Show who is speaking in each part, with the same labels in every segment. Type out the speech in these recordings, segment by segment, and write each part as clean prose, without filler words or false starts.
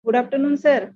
Speaker 1: Good afternoon, sir.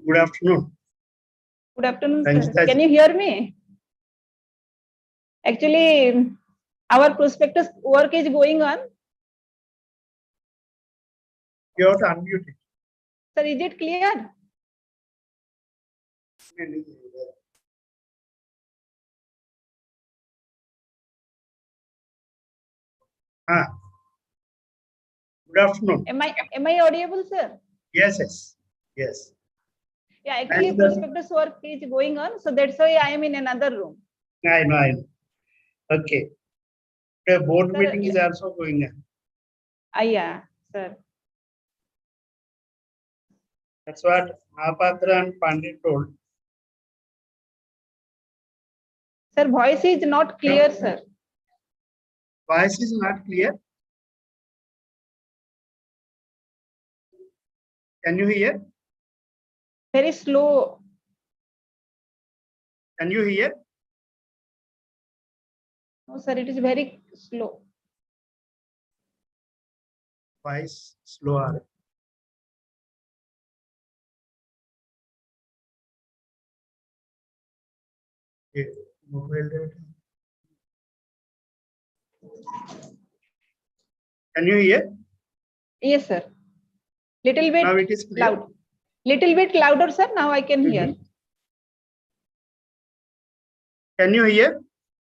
Speaker 2: Good afternoon.
Speaker 1: Good afternoon, sir.
Speaker 2: Sensitization.
Speaker 1: Can you hear me? Actually, our prospectus work is going on.
Speaker 2: You have to unmute it.
Speaker 1: Sir, is it clear?
Speaker 2: Good afternoon.
Speaker 1: Am I audible, sir?
Speaker 2: Yes, yes, yes.
Speaker 1: Yeah, actually,
Speaker 2: And,
Speaker 1: prospectus work is going on, so that's why I am in another room.
Speaker 2: I know. Okay. The board
Speaker 1: Sir,
Speaker 2: meeting is also going on.
Speaker 1: Yeah, sir.
Speaker 2: That's what Mahapatra and Pandit told.
Speaker 1: Sir, voice is not clear, sir.
Speaker 2: Voice is not clear. Can you hear?
Speaker 1: Very slow.
Speaker 2: Can you hear?
Speaker 1: No, sir, it is very slow.
Speaker 2: Voice slower. Okay. Mobile data. Can you hear?
Speaker 1: Yes, sir. Little bit
Speaker 2: Now it is clear.
Speaker 1: loud. Little bit louder, sir. Now I can hear.
Speaker 2: Mhm. Can you hear?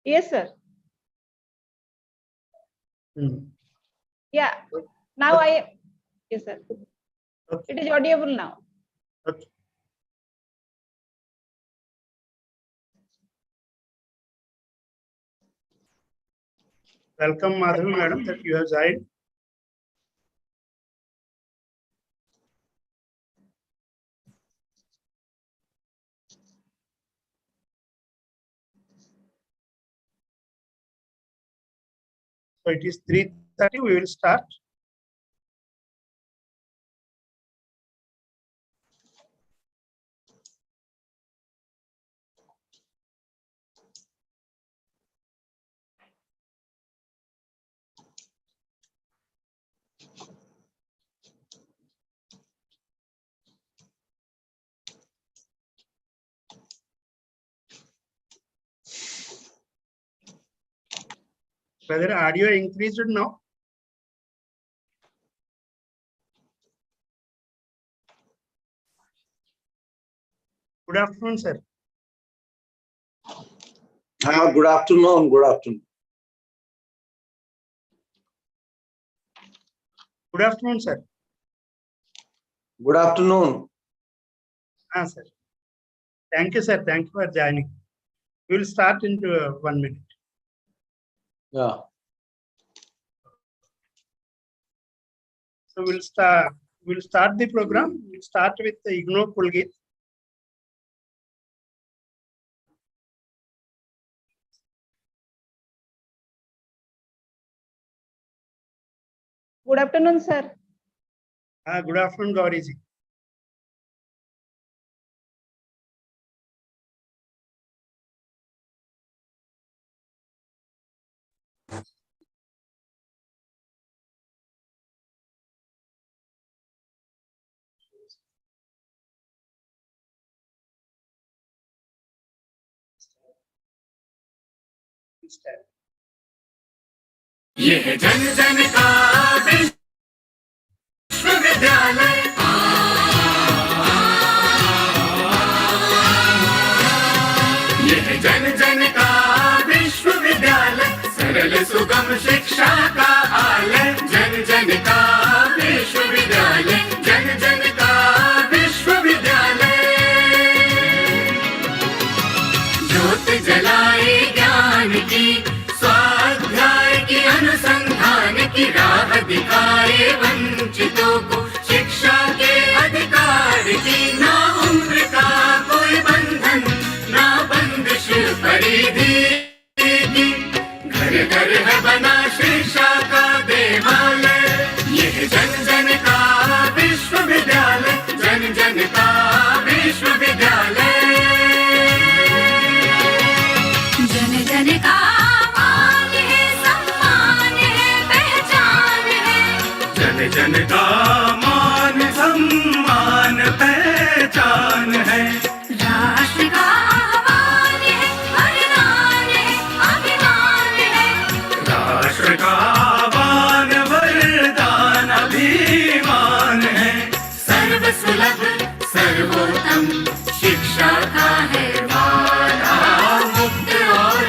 Speaker 1: Yes, sir.
Speaker 2: Mhm.
Speaker 1: Yeah. Now yes, sir.
Speaker 2: Okay.
Speaker 1: It is audible now.
Speaker 2: Okay. Welcome, Madhavi madam, that you have joined. So it is 3:30. We will start. Whether audio increased now? Good afternoon, sir.
Speaker 3: Good afternoon. Good afternoon.
Speaker 2: Good afternoon, sir.
Speaker 3: Good afternoon.
Speaker 2: Sir. Thank you, sir. Thank you for joining. We will start into 1 minute.
Speaker 3: Yeah.
Speaker 2: So we'll start the program. We'll start with the Igno Pulgit.
Speaker 1: Good afternoon, sir.
Speaker 2: Good afternoon, Gauriji. Stand.
Speaker 4: ये है जन जन का विश्वविद्यालय, ये है जन जन का विश्वविद्यालय, सरल सुगम शिक्षा का आलय, जन जन का विश्वविद्यालय, जन जन का विश्वविद्यालय। ज्योत जलाए ज्ञान की, स्वाध्याय की, अनुसंधान की राह दिखाए वंचितों को, शिक्षा के अधिकार की, ना उम्र का कोई बंधन, ना बंदिश परिधि की, घर घर है बना शिक्षा का देवालय, ये है जन जन का विश्वविद्यालय, जन जन का विश्वविद्यालय। जन जन का मान है, सम्मान है, पहचान है, जन जन का मान सम्मान पहचान है, राष्ट्र का आह्वान है, वरदान है, अभिमान है, राष्ट्र का आह्वान वरदान अभिमान है, सर्वसुलभ सर्वोत्तम शिक्षा का है वादा, मुक्त और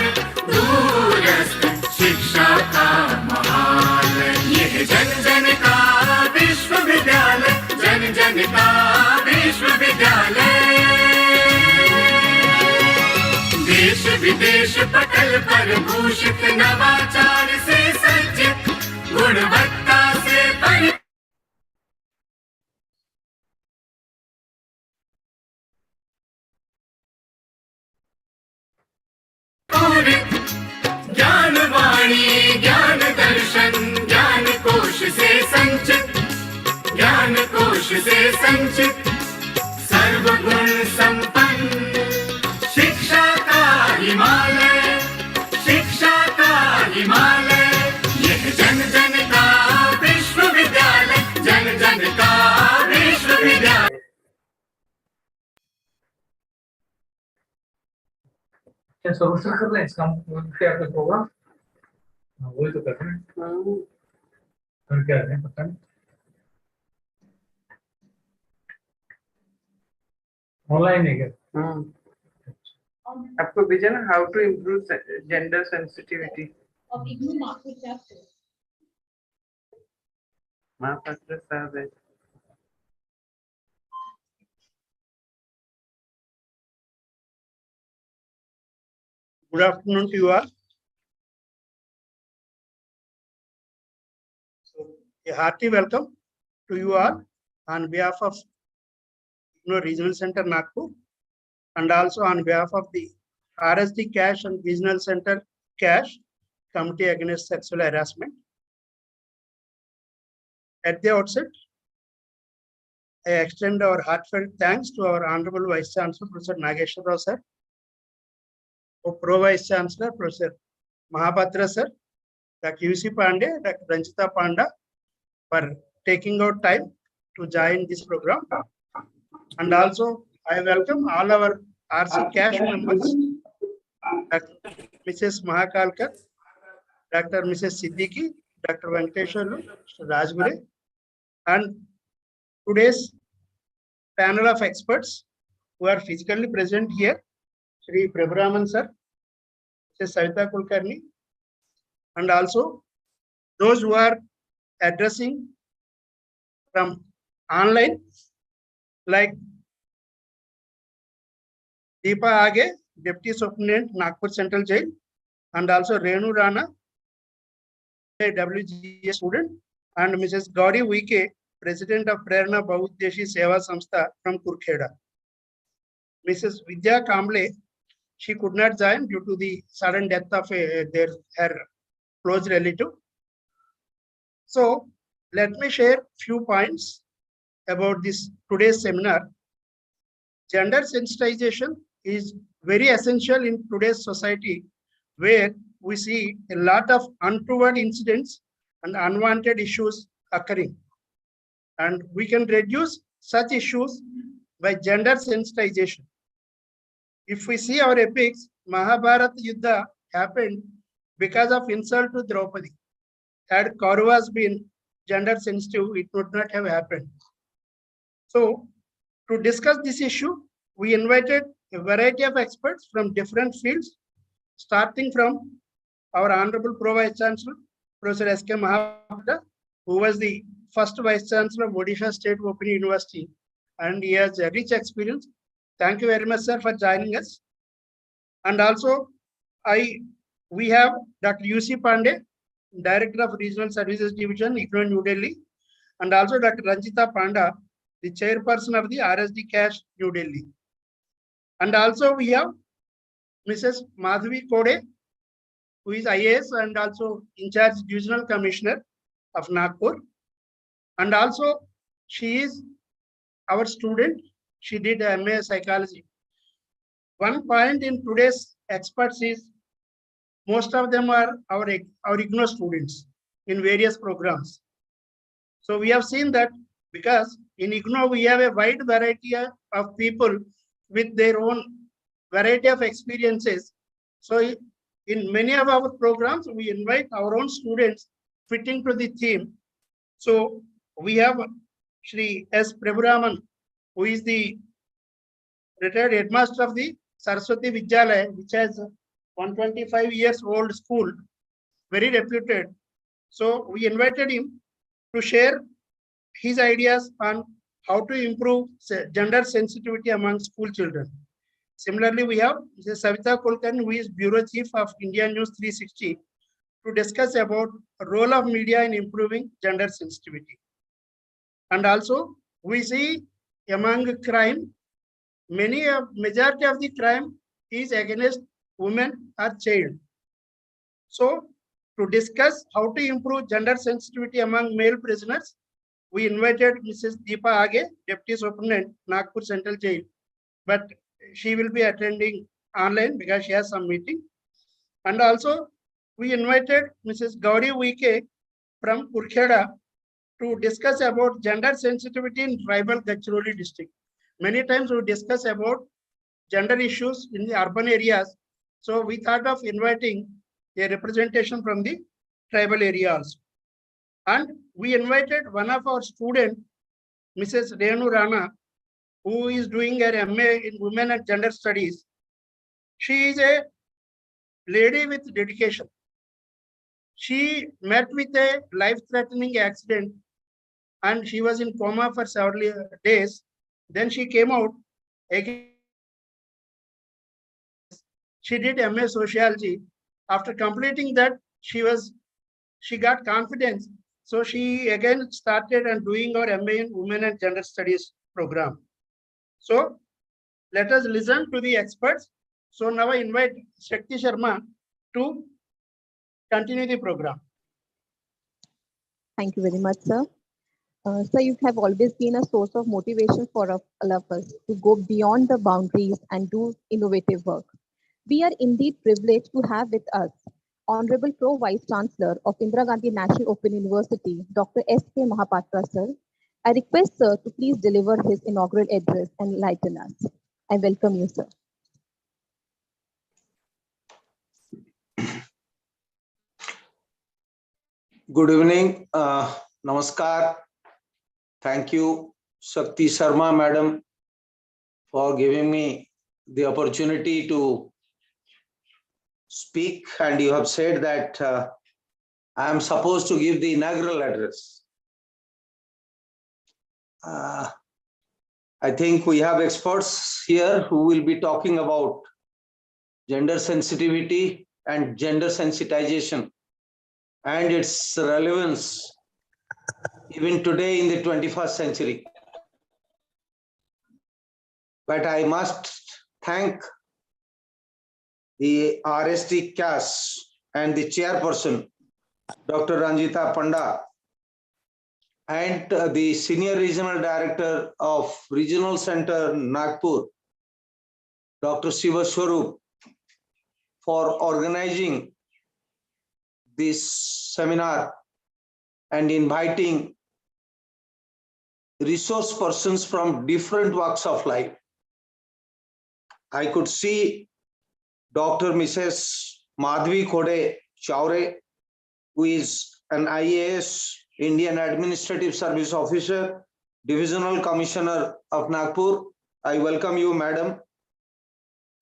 Speaker 4: दूरस्थ शिक्षा का महालय, ये है जन जन का विश्वविद्यालय, जन जन का विश्वविद्यालय। देश विदेश पटल पर भूषित, नवाचार से सज्जित, गुणवत्ता से परिपूर्ण, ज्ञानवाणी ज्ञान दर्शन, ज्ञान कोश से संचित, ज्ञान कोश से संचित, सर्वगुण संपन्न शिक्षा का हिमालय, शिक्षा का हिमालय, यह जन जन का विश्वविद्यालय, जन जन का विश्वविद्यालय।
Speaker 5: क्या सॉल्यूशन कर रहे हैं इसका क्या कर होगा? वही तो कर रहे हैं। कर क्या रहे हैं पता नहीं। ऑनलाइन है क्या?
Speaker 6: आपको भेजा ना, how to improve gender sensitivity
Speaker 1: of Nagpur chapter.
Speaker 6: Mahapatra साहब है।
Speaker 2: Good afternoon to you all. So, a hearty welcome to you all on behalf of Regional Center Nagpur and also on behalf of the RSD Cash and Regional Center Cash Committee Against Sexual Harassment. At the outset, I extend our heartfelt thanks to our Honorable Vice Chancellor, Professor Nageshwar Rao sir, Pro Vice Chancellor, Professor Mahapatra sir, Dr. UC Pandey, Dr. Ranjita Panda for taking out time to join this program. And also, I welcome all our RC Cash members, Dr. Mrs. Mahakalkar, Dr. Mrs. Siddiqui, Dr. Venkateshwarlu, Mr. Rajgure, and today's panel of experts who are physically present here, Shri Prabharaman sir, Mrs. Savita Kulkarni, and also those who are addressing from online, like Deepa Age, Deputy Superintendent, Nagpur Central Jail, and also Renu Rana, a WGA student, and Mrs. Gauri Uike, President of Prerna Bahuddeshi Seva Samstha from Kurkheda. Mrs. Vidya Kamble, she could not join due to the sudden death of her close relative. So let me share few points about this today's seminar. Gender sensitization is very essential in today's society, where we see a lot of untoward incidents and unwanted issues occurring. And we can reduce such issues by gender sensitization. If we see our epics, Mahabharata Yuddha happened because of insult to Draupadi. Had Kauravas been gender sensitive, it would not have happened. So, to discuss this issue, we invited a variety of experts from different fields, starting from our Honorable Pro Vice Chancellor, Professor S.K. Mahapatra, who was the first Vice Chancellor of Odisha State Open University, and he has a rich experience. Thank you very much, sir, for joining us. And also, we have Dr. U.C. Pandey, Director of Regional Services Division, IGNOU, New Delhi, and also Dr. Ranjita Panda, the Chairperson of the RSD Cash, New Delhi. And also we have Mrs. Madhavi Kode, who is IAS and also in charge Divisional Commissioner of Nagpur. And also she is our student. She did MA Psychology. One point in today's experts is most of them are our IGNOU students in various programs. So we have seen that because in IGNOU we have a wide variety of people with their own variety of experiences. So in many of our programs, we invite our own students fitting to the theme. So we have Shri S. Prabhuraman, who is the retired headmaster of the Saraswati Vidyalaya, which has 125 years old school, very reputed. So we invited him to share his ideas on how to improve gender sensitivity among school children. Similarly, we have Savita Kulkarni, who is Bureau Chief of India News 360, to discuss about the role of media in improving gender sensitivity. And also, we see among crime, majority of the crime is against women or child. So, to discuss how to improve gender sensitivity among male prisoners, we invited Mrs. Deepa Age, Deputy Superintendent, Nagpur Central Jail, but she will be attending online because she has some meeting. And also, we invited Mrs. Gauri Wike from Kurkheda to discuss about gender sensitivity in tribal Gadchiroli district. Many times we discuss about gender issues in the urban areas. So we thought of inviting a representation from the tribal area also. And we invited one of our students, Mrs. Renu Rana, who is doing her MA in Women and Gender Studies. She is a lady with dedication. She met with a life-threatening accident and she was in coma for several days. Then she came out again. She did MA Sociology. After completing that, she got confidence. So she again started and doing her MA in Women and Gender Studies program. So let us listen to the experts. So now I invite Shakti Sharma to continue the program.
Speaker 7: Thank you very much, sir. Sir, you have always been a source of motivation for all of us to go beyond the boundaries and do innovative work. We are indeed privileged to have with us Honorable Pro Vice Chancellor of Indira Gandhi National Open University, Dr. S.K. Mahapatra, sir. I request sir to please deliver his inaugural address and enlighten us. I welcome you, sir.
Speaker 3: Good evening. Namaskar. Thank you, Shakti Sharma, madam, for giving me the opportunity to speak. And you have said that I am supposed to give the inaugural address. I think we have experts here who will be talking about gender sensitivity and gender sensitization and its relevance even today in the 21st century. But I must thank the RSD CAS and the chairperson, Dr. Ranjita Panda, and the Senior Regional Director of Regional Center Nagpur, Dr. Shiva Swarup, for organizing this seminar and inviting resource persons from different walks of life. I could see Dr. Mrs. Madhavi Kode Chaure, who is an IAS, Indian Administrative Service Officer, Divisional Commissioner of Nagpur. I welcome you, Madam.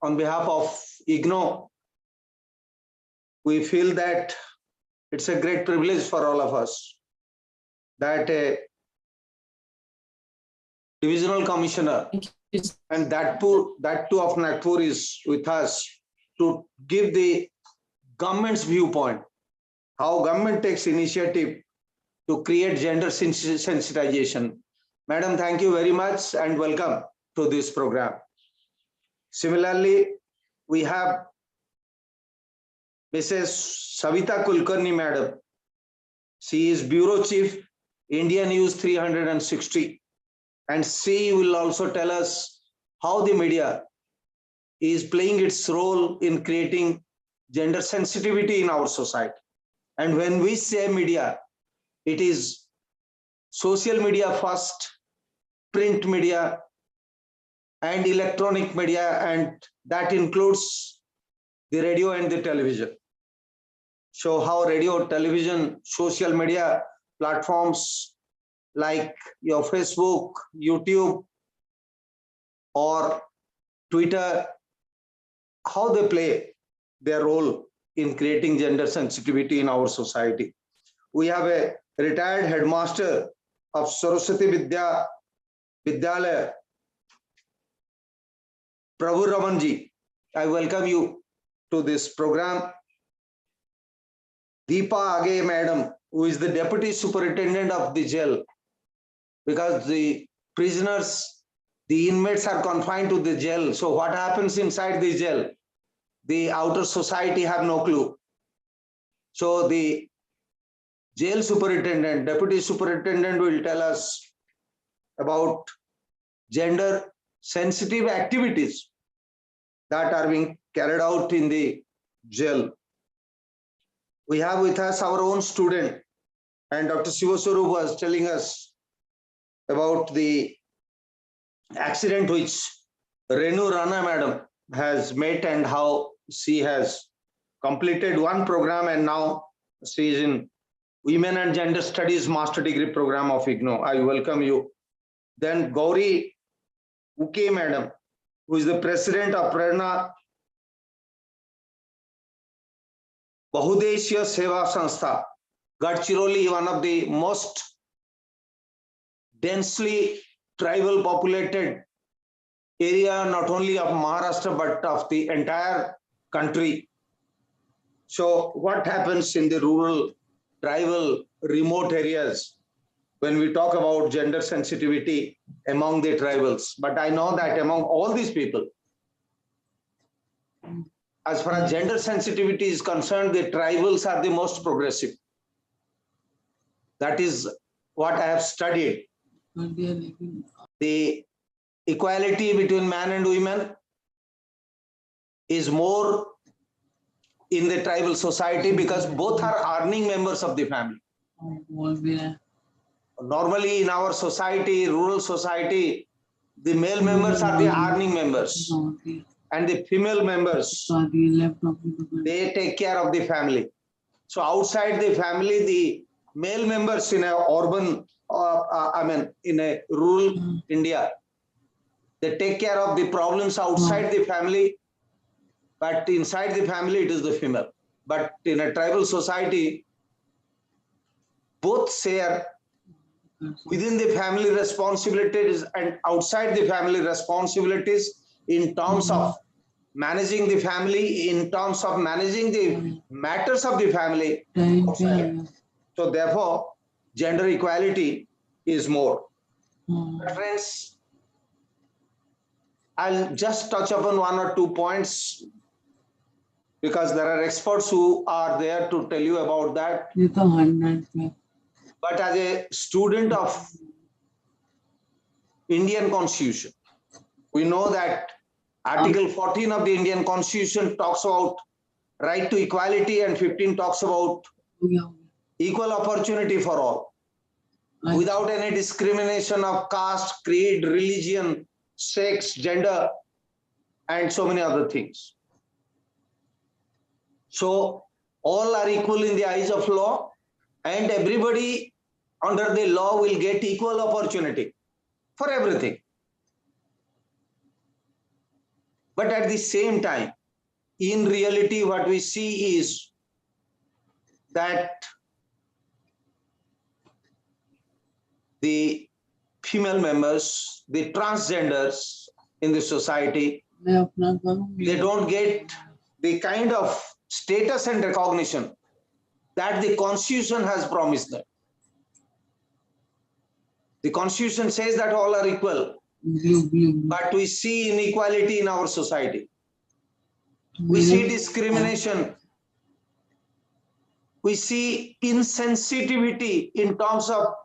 Speaker 3: On behalf of IGNO, we feel that it's a great privilege for all of us that a Divisional Commissioner and that too of Nagpur is with us to give the government's viewpoint, how government takes initiative to create gender sensitization. Madam, thank you very much and welcome to this program. Similarly, we have Mrs. Savita Kulkarni, Madam. She is Bureau Chief, India News 360. And she will also tell us how the media is playing its role in creating gender sensitivity in our society. And when we say media, it is social media first, print media, and electronic media, and that includes the radio and the television. So how radio, television, social media platforms like your Facebook, YouTube, or Twitter, how they play their role in creating gender sensitivity in our society. We have a retired headmaster of Saraswati Vidyalaya, Prabhu Ramanji. I welcome you to this program. Deepa Age, Madam, who is the Deputy Superintendent of the jail, because the prisoners, the inmates are confined to the jail. So what happens inside the jail? The outer society have no clue. So the jail superintendent, deputy superintendent will tell us about gender sensitive activities that are being carried out in the jail. We have with us our own student, and Dr. Sivaswarup was telling us about the accident which Renu Rana Madam has met and how she has completed one program and now she is in Women and Gender Studies Master Degree Program of IGNO. I welcome you. Then Gauri Uke Madam, who is the President of Prerna Bahudeshya Seva Sanstha, Gadchiroli, one of the most densely tribal populated area, not only of Maharashtra, but of the entire country. So what happens in the rural, tribal, remote areas when we talk about gender sensitivity among the tribals? But I know that among all these people, as far as gender sensitivity is concerned, the tribals are the most progressive. That is what I have studied. The equality between man and women is more in the tribal society because both are earning members of the family. Normally in our society, rural society, the male members are the earning members and the female members, they take care of the family. So outside the family, the male members in a urban, in a rural India, they take care of the problems outside the family, but inside the family it is the female. But in a tribal society, both share within the family responsibilities and outside the family responsibilities in terms of managing the family, in terms of managing the matters of the family outside. So therefore, gender equality is more. Friends, I'll just touch upon one or two points because there are experts who are there to tell you about that. But as a student of Indian Constitution, we know that Article 14 of the Indian Constitution talks about right to equality and 15 talks about equal opportunity for all, without any discrimination of caste, creed, religion, sex, gender, and so many other things. So all are equal in the eyes of law, and everybody under the law will get equal opportunity for everything. But at the same time, in reality, what we see is that the female members, the transgenders in the society, they don't get the kind of status and recognition that the Constitution has promised them. The Constitution says that all are equal, but we see inequality in our society. We see discrimination. We see insensitivity in terms of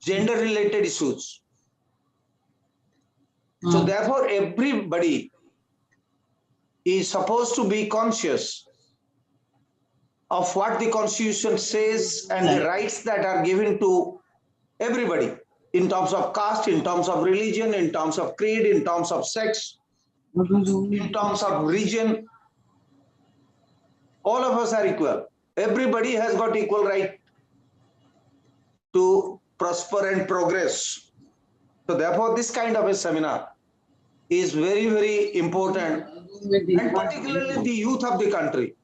Speaker 3: gender-related issues. So therefore, everybody is supposed to be conscious of what the Constitution says and the rights that are given to everybody in terms of caste, in terms of religion, in terms of creed, in terms of sex, in terms of region. All of us are equal. Everybody has got equal right to prosper and progress. So therefore, this kind of a seminar is very, very important, and particularly the youth of the country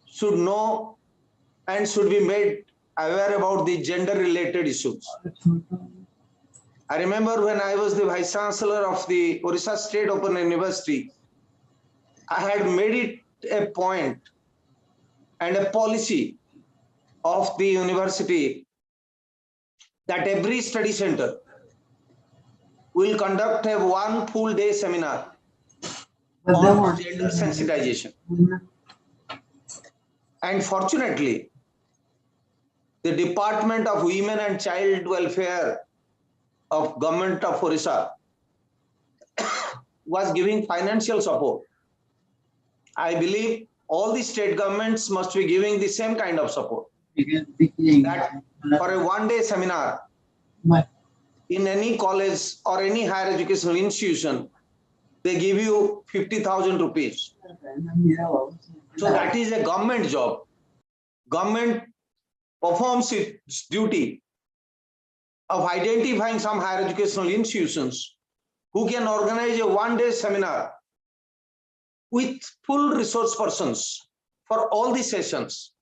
Speaker 3: should know and should be made aware about the gender-related issues. I remember when I was the Vice Chancellor of the Orissa State Open University, I had made it a point and a policy of the university that every study center will conduct a one full day seminar on gender sensitization. And fortunately, the Department of Women and Child Welfare of Government of Orissa was giving financial support. I believe all the state governments must be giving the same kind of support. That for a one-day seminar in any college or any higher educational institution, they give you 50,000 rupees. So that is a government job. Government performs its duty of identifying some higher educational institutions who can organize a one-day seminar with full resource persons for all the sessions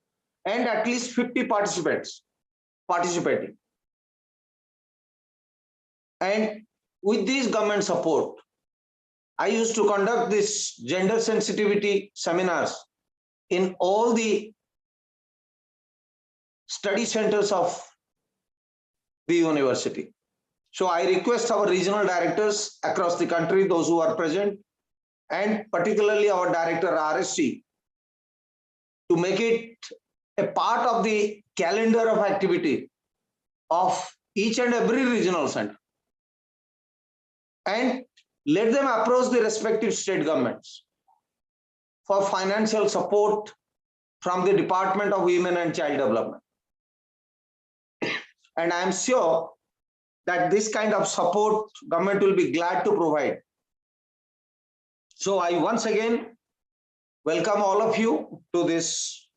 Speaker 3: and at least 50 participants participating. And with this government support, I used to conduct this gender sensitivity seminars in all the study centers of the university. So I request our regional directors across the country, those who are present, and particularly our director RSC, to make it a part of the calendar of activity of each and every regional center. And let them approach the respective state governments for financial support from the Department of Women and Child Development. And I am sure that this kind of support government will be glad to provide. So I once again welcome all of you to this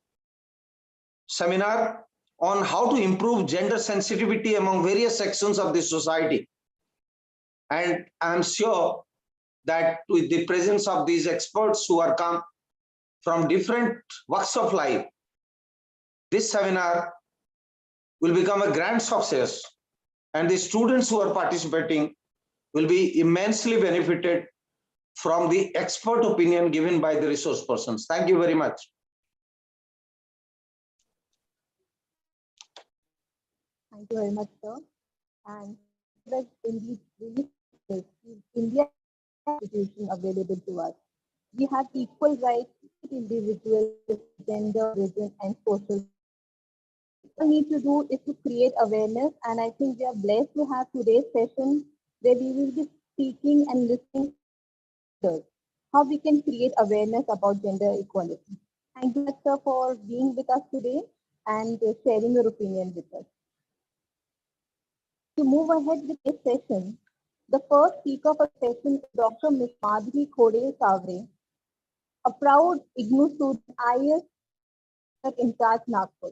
Speaker 3: seminar on how to improve gender sensitivity among various sections of the society. And I'm sure that with the presence of these experts who are come from different walks of life, this seminar will become a grand success, and the students who are participating will be immensely benefited from the expert opinion given by the resource persons. Thank you very much.
Speaker 7: Thank you very much, sir. And that indeed really is India Constitution available to us. We have equal rights to individual, gender, religion, and social. What we need to do is to create awareness, and I think we are blessed to have today's session where we will be speaking and listening to how we can create awareness about gender equality. Thank you, sir, for being with us today and sharing your opinion with us. To move ahead with this session, the first speaker for session is Dr. Ms. Madhuri Khode Savre. a proud IGNOU student, IS in charge Nagpur.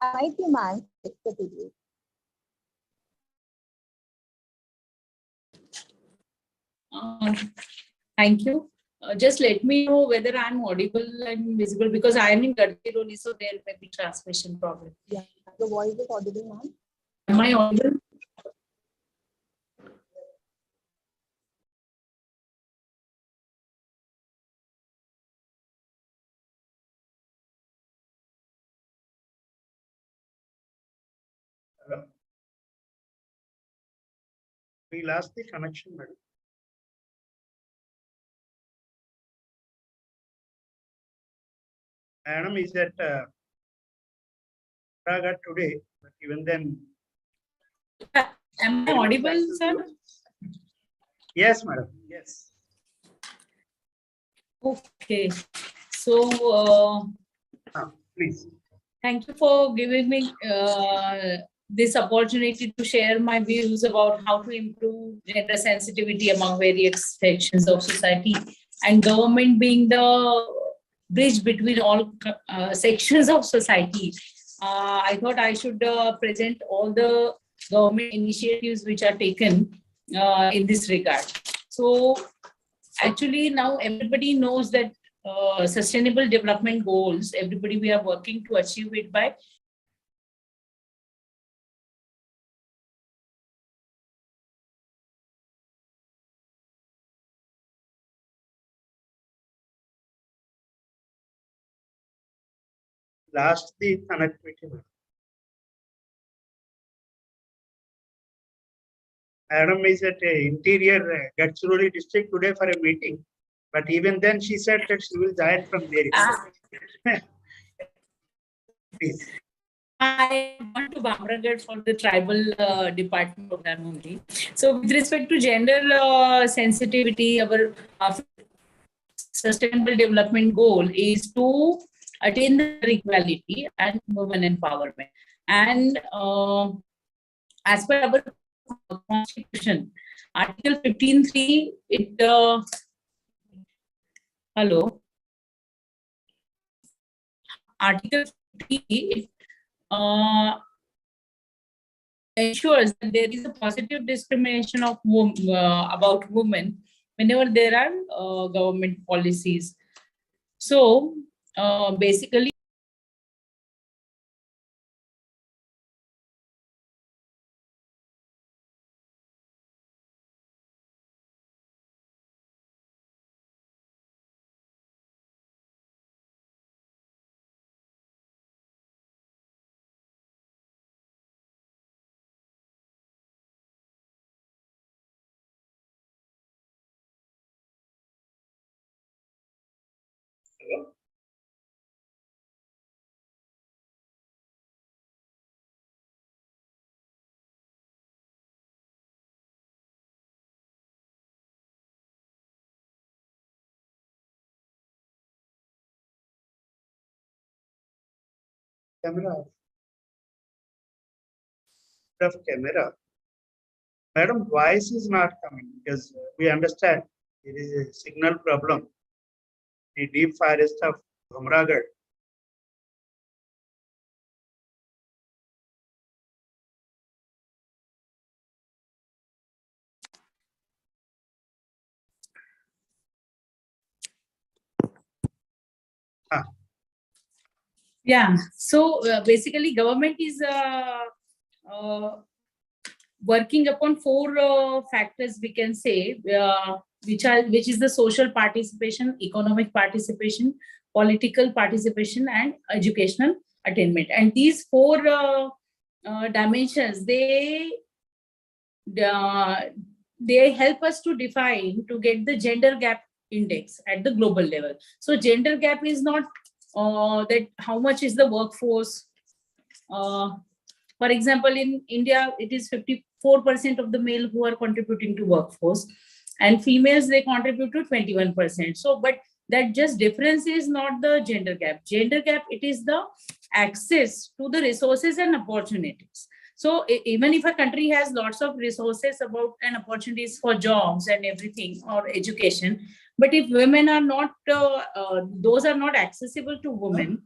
Speaker 7: I might be man today.
Speaker 8: Thank you. Just let me know whether I'm audible and visible because I am in Gadchiroli, so there may be transmission problem.
Speaker 7: Yeah, the voice is audible, ma'am.
Speaker 8: Am I audible?
Speaker 2: We lost the connection, madam. Madam is at Praga today, but even then.
Speaker 8: Am I audible, sir?
Speaker 2: Yes, madam. Yes.
Speaker 8: Okay. So,
Speaker 2: Please.
Speaker 8: thank you for giving me this opportunity to share my views about how to improve gender sensitivity among various sections of society, and government being the bridge between all sections of society. I thought I should present all the government initiatives which are taken in this regard. So actually now everybody knows that sustainable development goals, everybody we are working to achieve it by
Speaker 2: Last the connectivity. Madam is at interior Gadchiroli district today for a meeting, but even then she said that she will join from there. Please.
Speaker 8: I want to Bamragarh for the tribal department program only. So with respect to gender sensitivity, our sustainable development goal is to attain the equality and women empowerment. And as per our Constitution, Article 15.3, it hello. Article 15 ensures that there is a positive discrimination of about women whenever there are government policies. So basically,
Speaker 2: Camera. Of camera. Madam, voice is not coming because we understand it is a signal problem. The deep forest of Bamragarh.
Speaker 8: yeah. So basically, government is working upon four factors, we can say, which is the social participation, economic participation, political participation, and educational attainment. And these four dimensions, they help us to define, to get the gender gap index at the global level. So gender gap is not that how much is the workforce. For example, in India, it is 54% of the male who are contributing to workforce, and females, they contribute to 21%. So, but that just difference is not the gender gap. Gender gap, it is the access to the resources and opportunities. So even if a country has lots of resources about and opportunities for jobs and everything or education, But if women are not, those are not accessible to women,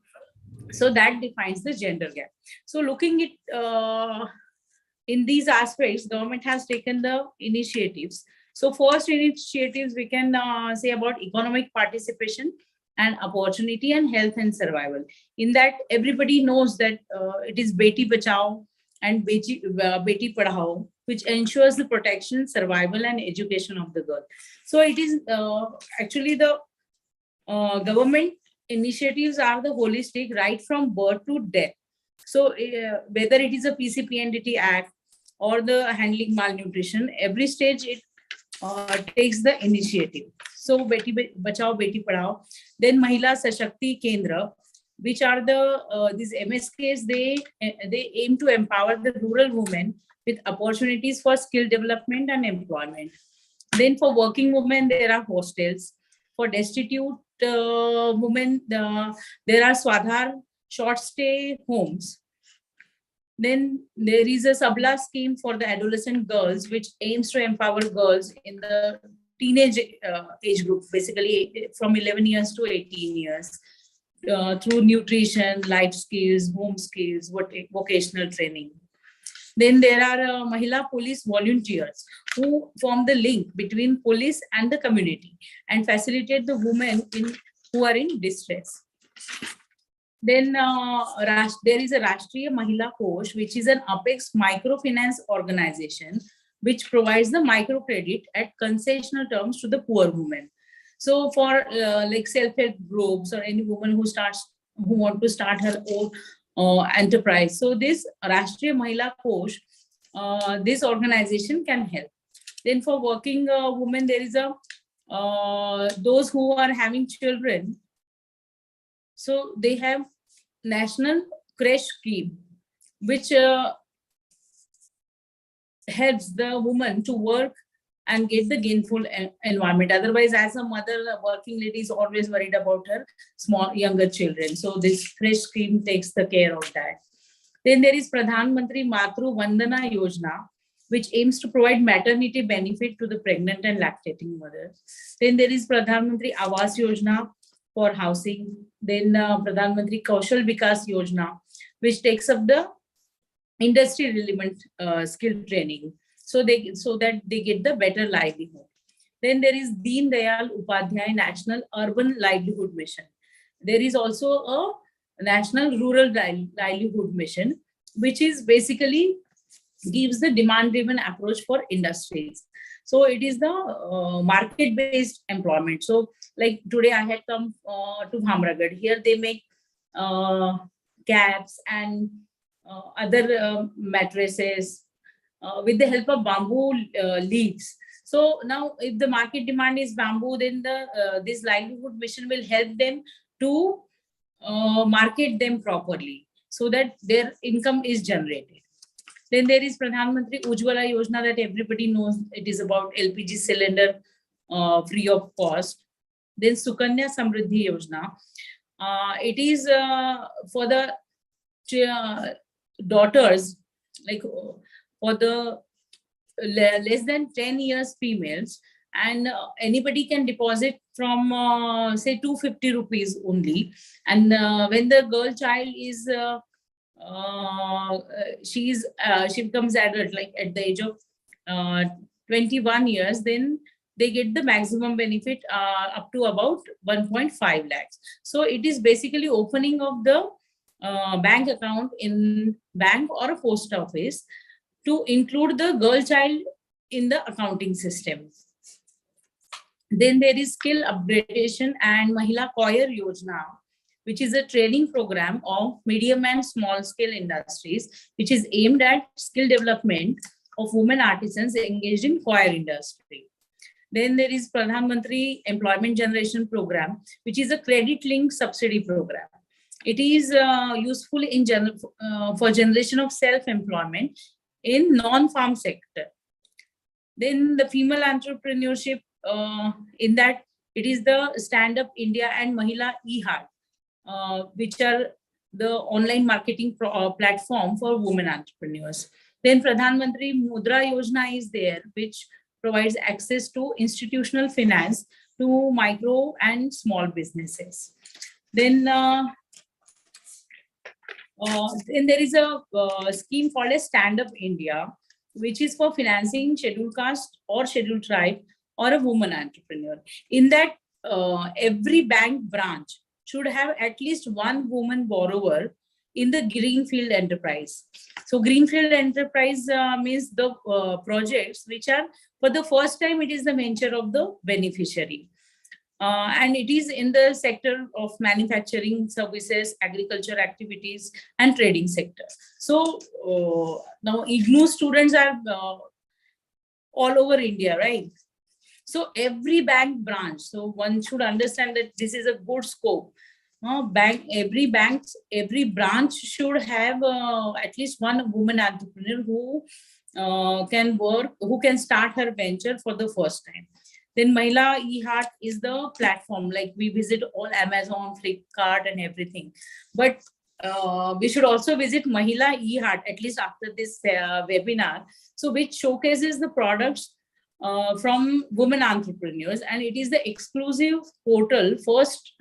Speaker 8: so that defines the gender gap. So looking at in these aspects, government has taken the initiatives. So first initiatives we can say about economic participation and opportunity and health and survival. In that, everybody knows that it is Beti Bachao and Beti Padhao, which ensures the protection, survival, and education of the girl. So it is actually the government initiatives are the holistic, right from birth to death. So whether it is a PCPNDT Act or the handling malnutrition, every stage it takes the initiative. So Beti Bachao, Beti Padhao, then Mahila Sashakti Kendra, which are the these MSKs. They aim to empower the rural women with opportunities for skill development and employment. Then for working women, there are hostels. For destitute women, there are Swadhar short stay homes. Then there is a Sabla scheme for the adolescent girls, which aims to empower girls in the teenage age group, basically from 11 years to 18 years, through nutrition, life skills, home skills, vocational training. Then there are Mahila police volunteers who form the link between police and the community and facilitate the women who are in distress. Then there is a Rashtriya Mahila Kosh, which is an apex microfinance organization which provides the microcredit at concessional terms to the poor women. So for like self-help groups or any woman who want to start her own enterprise. So this Rashtriya Mahila Kosh, this organization can help. Then for working women, there is a those who are having children. So they have National Creche Scheme, which helps the woman to work and get the gainful environment. Otherwise, as a mother, a working lady is always worried about her younger children. So this creche scheme takes the care of that. Then there is Pradhan Mantri Matru Vandana Yojana, which aims to provide maternity benefit to the pregnant and lactating mothers. Then there is Pradhan Mantri Awas Yojana for housing. Then Pradhan Mantri Kaushal Vikas Yojana, which takes up the industry relevant skill training, so that they get the better livelihood. Then there is Deen Dayal Upadhyay National Urban Livelihood Mission. There is also a National Rural Livelihood Mission, which is basically gives the demand-driven approach for industries. So it is the market-based employment. So like today I had come to Bhamragad. Here they make caps and other mattresses with the help of bamboo leaves. So now if the market demand is bamboo, then this livelihood mission will help them to market them properly so that their income is generated. Then there is Pradhan Mantri Ujjwala Yojana that everybody knows. It is about LPG cylinder free of cost. Then Sukanya Samriddhi Yojana. It is for the daughters, like for the less than 10 years females, and anybody can deposit from say 250 rupees only. And when the girl child is she becomes adult, like at the age of 21 years, then they get the maximum benefit up to about 1.5 lakhs. So it is basically opening of the bank account in bank or a post office to include the girl child in the accounting system. Then there is Skill Upgradation and Mahila Koyer Yojana, which is a training program of medium and small scale industries, which is aimed at skill development of women artisans engaged in coir industry. Then there is Pradhan Mantri Employment Generation Program, which is a credit-linked subsidy program. It is useful in for generation of self-employment in non-farm sector. Then the female entrepreneurship, in that it is the Stand Up India and Mahila eHeart, which are the online marketing platform for women entrepreneurs. Then Pradhan Mantri Mudra Yojana is there, which provides access to institutional finance to micro and small businesses. Then there is a scheme called as Stand Up India, which is for financing scheduled caste or scheduled tribe or a woman entrepreneur. In that, every bank branch should have at least one woman borrower in the greenfield enterprise. So greenfield enterprise means the projects which are for the first time, it is the venture of the beneficiary. And it is in the sector of manufacturing, services, agriculture activities, and trading sector. So now IGNOU students are all over India, right? So every bank branch, so one should understand that this is a good scope. Every branch should have at least one woman entrepreneur who can work, who can start her venture for the first time. Then Mahila eHeart is the platform, like we visit all Amazon, Flipkart and everything. But we should also visit Mahila eHeart, at least after this webinar. So which showcases the products from women entrepreneurs. And it is the exclusive portal first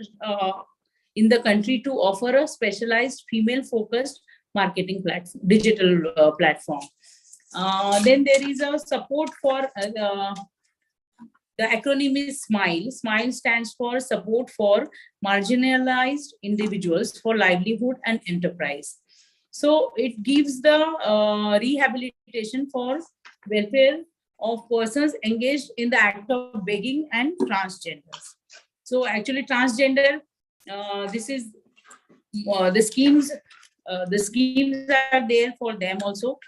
Speaker 8: in the country to offer a specialized female-focused marketing platform, digital platform. Then there is a support for the acronym is SMILE. SMILE stands for Support for Marginalized Individuals for Livelihood and Enterprise. So it gives the rehabilitation for welfare of persons engaged in the act of begging and transgenders. So actually transgender, this is the schemes are there for them also.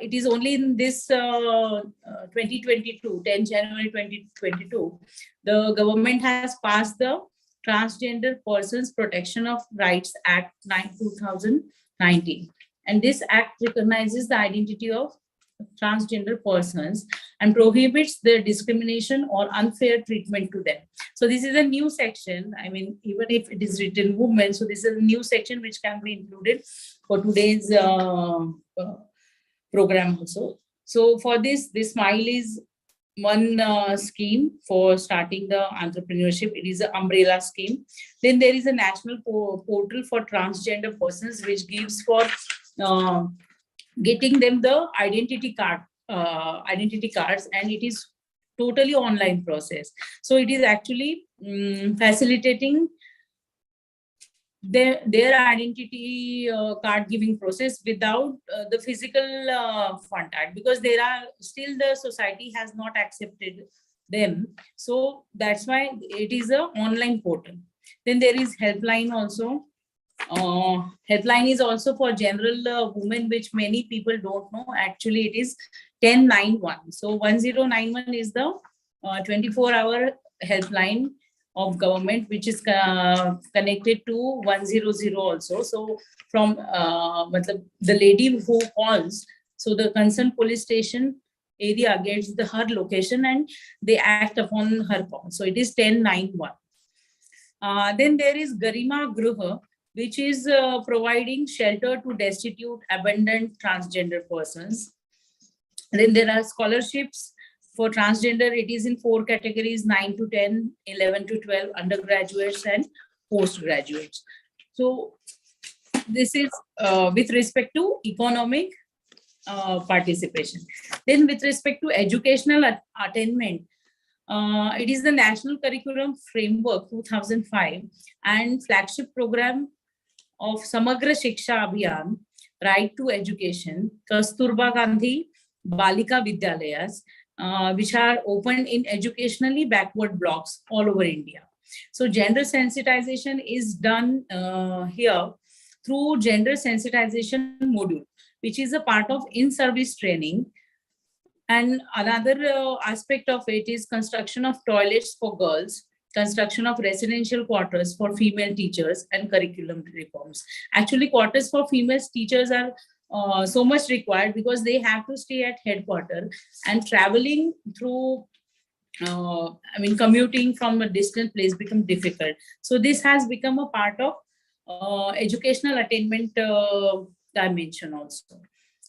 Speaker 8: It is only in this 2022, 10 January 2022, the government has passed the Transgender Persons Protection of Rights Act 2019. And this act recognizes the identity of transgender persons and prohibits the discrimination or unfair treatment to them. So this is a new section. I mean, even if it is written women, so this is a new section which can be included for today's program also. So for this SMILE is one scheme for starting the entrepreneurship. It is an umbrella scheme. Then there is a national portal for transgender persons, which gives for getting them the identity cards, and it is totally online process. So it is actually facilitating their identity card giving process without the physical contact, because there are still the society has not accepted them. So that's why it is a online portal. Then there is helpline also. Helpline is also for general women, which many people don't know. Actually, it is 1091. So 1091 is the 24-hour helpline of government, which is connected to 100 also. So from the lady who calls, so the concerned police station area gets her location and they act upon her call. So it is 1091. Then there is Garima Gruha, which is providing shelter to destitute, abandoned transgender persons. Then there are scholarships for transgender. It is in 4 categories: 9 to 10, 11 to 12, undergraduates and postgraduates. So this is with respect to economic participation. Then with respect to educational attainment, it is the National Curriculum Framework 2005 and flagship program of Samagra Shiksha Abhiyan, Right to Education, Kasturba Gandhi Balika Vidyalayas, which are opened in educationally backward blocks all over India. So gender sensitization is done here through gender sensitization module, which is a part of in-service training. And another aspect of it is construction of toilets for girls, construction of residential quarters for female teachers, and curriculum reforms. Actually, quarters for female teachers are so much required because they have to stay at headquarters, and traveling through, commuting from a distant place become difficult. So this has become a part of educational attainment dimension also.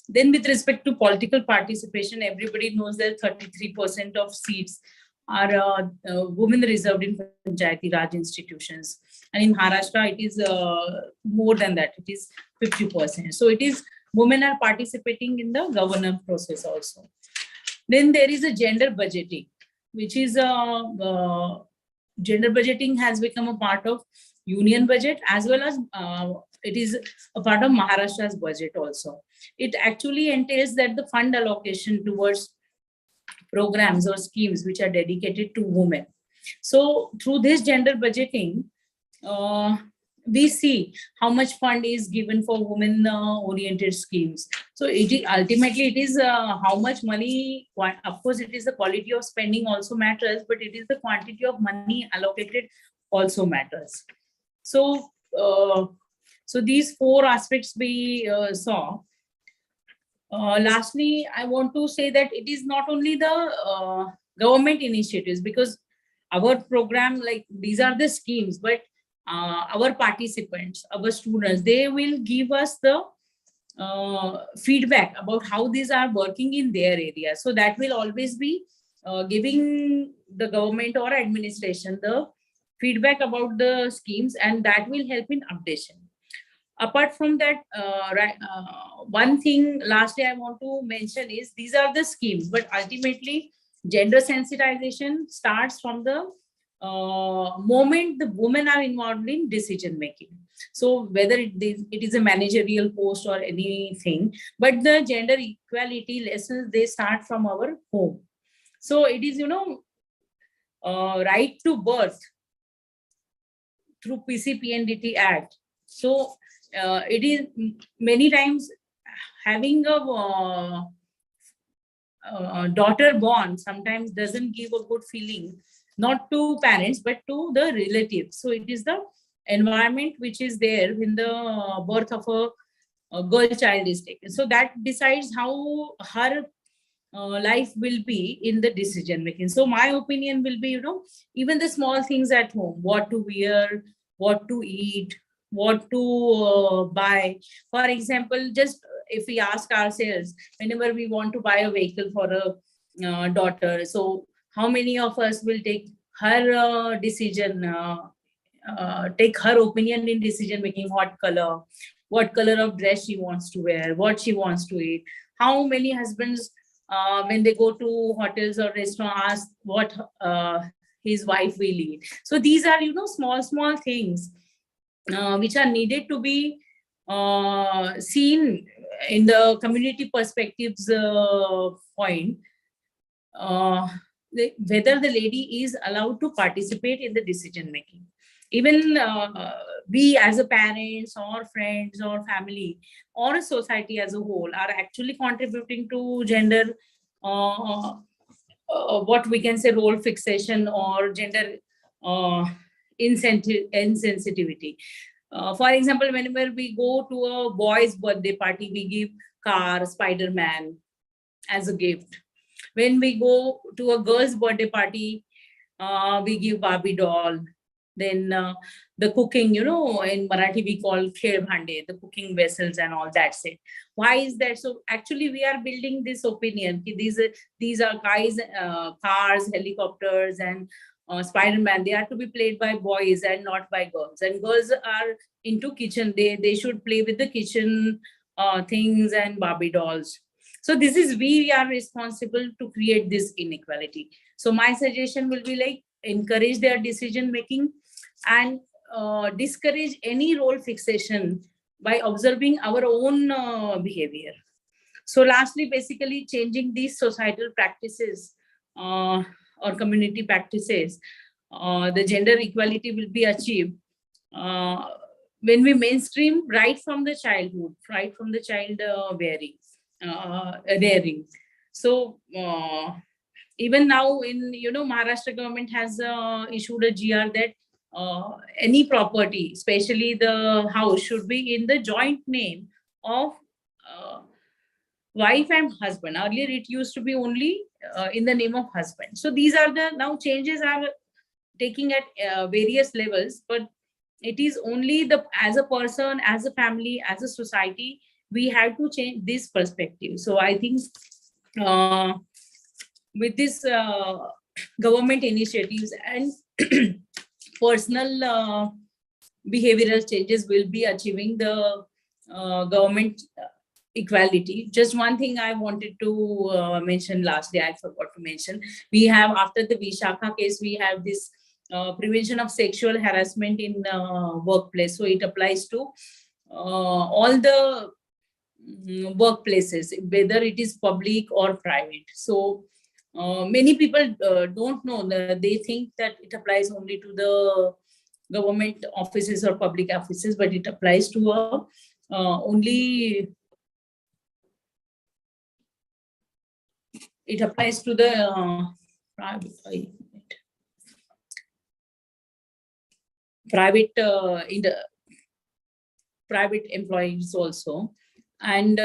Speaker 8: Then with respect to political participation, everybody knows that 33% of seats are women reserved in Panchayati Raj institutions. And in Maharashtra, it is more than that. It is 50%. So it is women are participating in the governance process also. Then there is a gender budgeting, which is gender budgeting has become a part of union budget as well as it is a part of Maharashtra's budget also. It actually entails that the fund allocation towards programs or schemes which are dedicated to women. So through this gender budgeting, we see how much fund is given for women oriented schemes. So ultimately it is how much money, of course it is the quality of spending also matters, but it is the quantity of money allocated also matters. So so these four aspects we saw. Lastly, I want to say that it is not only the government initiatives, because our program, like these are the schemes, but our participants, our students, they will give us the feedback about how these are working in their area. So that will always be giving the government or administration the feedback about the schemes, and that will help in updation. Apart from that, one thing lastly I want to mention is these are the schemes, but ultimately gender sensitization starts from the moment the women are involved in decision making. So whether it is a managerial post or anything, but the gender equality lessons, they start from our home. So it is, right to birth through PCPNDT Act. So it is many times having a daughter born sometimes doesn't give a good feeling, not to parents, but to the relatives. So it is the environment which is there when the birth of a girl child is taken. So that decides how her life will be in the decision making. So my opinion will be, even the small things at home, what to wear, what to eat, what to buy. For example, just if we ask ourselves, whenever we want to buy a vehicle for a daughter, so how many of us will take her decision, take her opinion in decision making, what color of dress she wants to wear, what she wants to eat? How many husbands, when they go to hotels or restaurants, ask what his wife will eat? So these are, small things which are needed to be seen in the community perspectives point, whether the lady is allowed to participate in the decision making. Even we as a parents or friends or family or a society as a whole are actually contributing to gender, what we can say, role fixation or gender insensitivity. For example, whenever we go to a boy's birthday party, we give car, Spider-Man as a gift. When we go to a girl's birthday party, we give Barbie doll. Then the cooking, in Marathi we call khel bhande, the cooking vessels and all that set. Why is that? So actually we are building this opinion. These are guys, cars, helicopters and Spider-Man, they are to be played by boys and not by girls. And girls are into kitchen. They should play with the kitchen things and Barbie dolls. So this is, we are responsible to create this inequality. So my suggestion will be like, encourage their decision making and discourage any role fixation by observing our own behavior. So lastly, basically changing these societal practices or community practices, the gender equality will be achieved when we mainstream right from the childhood, right from the child rearing. So even now in, Maharashtra government has issued a GR that any property, especially the house, should be in the joint name of wife and husband. Earlier it used to be only in the name of husband. So these are the, now changes are taking at various levels, but it is only the, as a person, as a family, as a society, we have to change this perspective. So I think with this government initiatives and personal behavioral changes will be achieving the government equality. Just one thing I wanted to mention lastly, I forgot to mention. We have, after the Vishakha case, we have this prevention of sexual harassment in workplace. So it applies to all the workplaces, whether it is public or private. So many people don't know, they think that it applies only to the government offices or public offices, but it applies to only, it applies to the private in the private employees also. And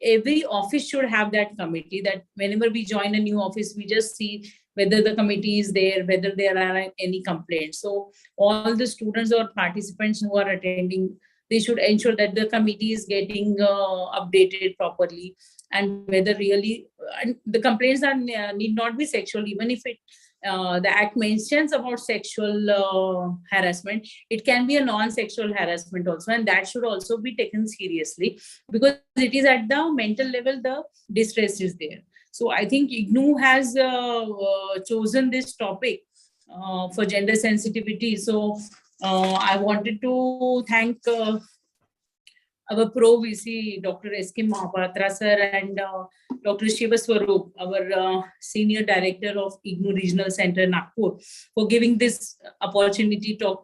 Speaker 8: every office should have that committee, that whenever we join a new office, we just see whether the committee is there, whether there are any complaints. So all the students or participants who are attending, they should ensure that the committee is getting updated properly, and whether really, and the complaints are need not be sexual. Even if it the act mentions about sexual harassment, it can be a non-sexual harassment also, and that should also be taken seriously, because it is at the mental level the distress is there. So I think IGNOU has chosen this topic for gender sensitivity. So I wanted to thank our Pro VC, Dr. S.K. Mahapatra sir, and Dr. Shiva Swarup, our Senior Director of IGNOU Regional Center, Nagpur, for giving this opportunity to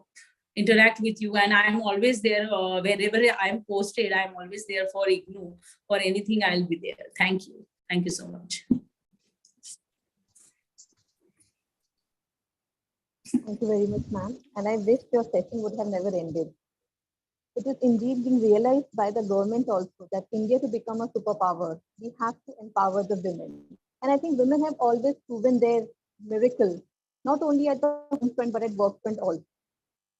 Speaker 8: interact with you. And I'm always there, wherever I'm posted, I'm always there for IGNOU. For anything, I'll be there. Thank you. Thank you so much.
Speaker 7: Thank you very much, ma'am. And I wish your session would have never ended. It is indeed being realized by the government also that India, to become a superpower, we have to empower the women. And I think women have always proven their miracle, not only at the home front, but at work front also.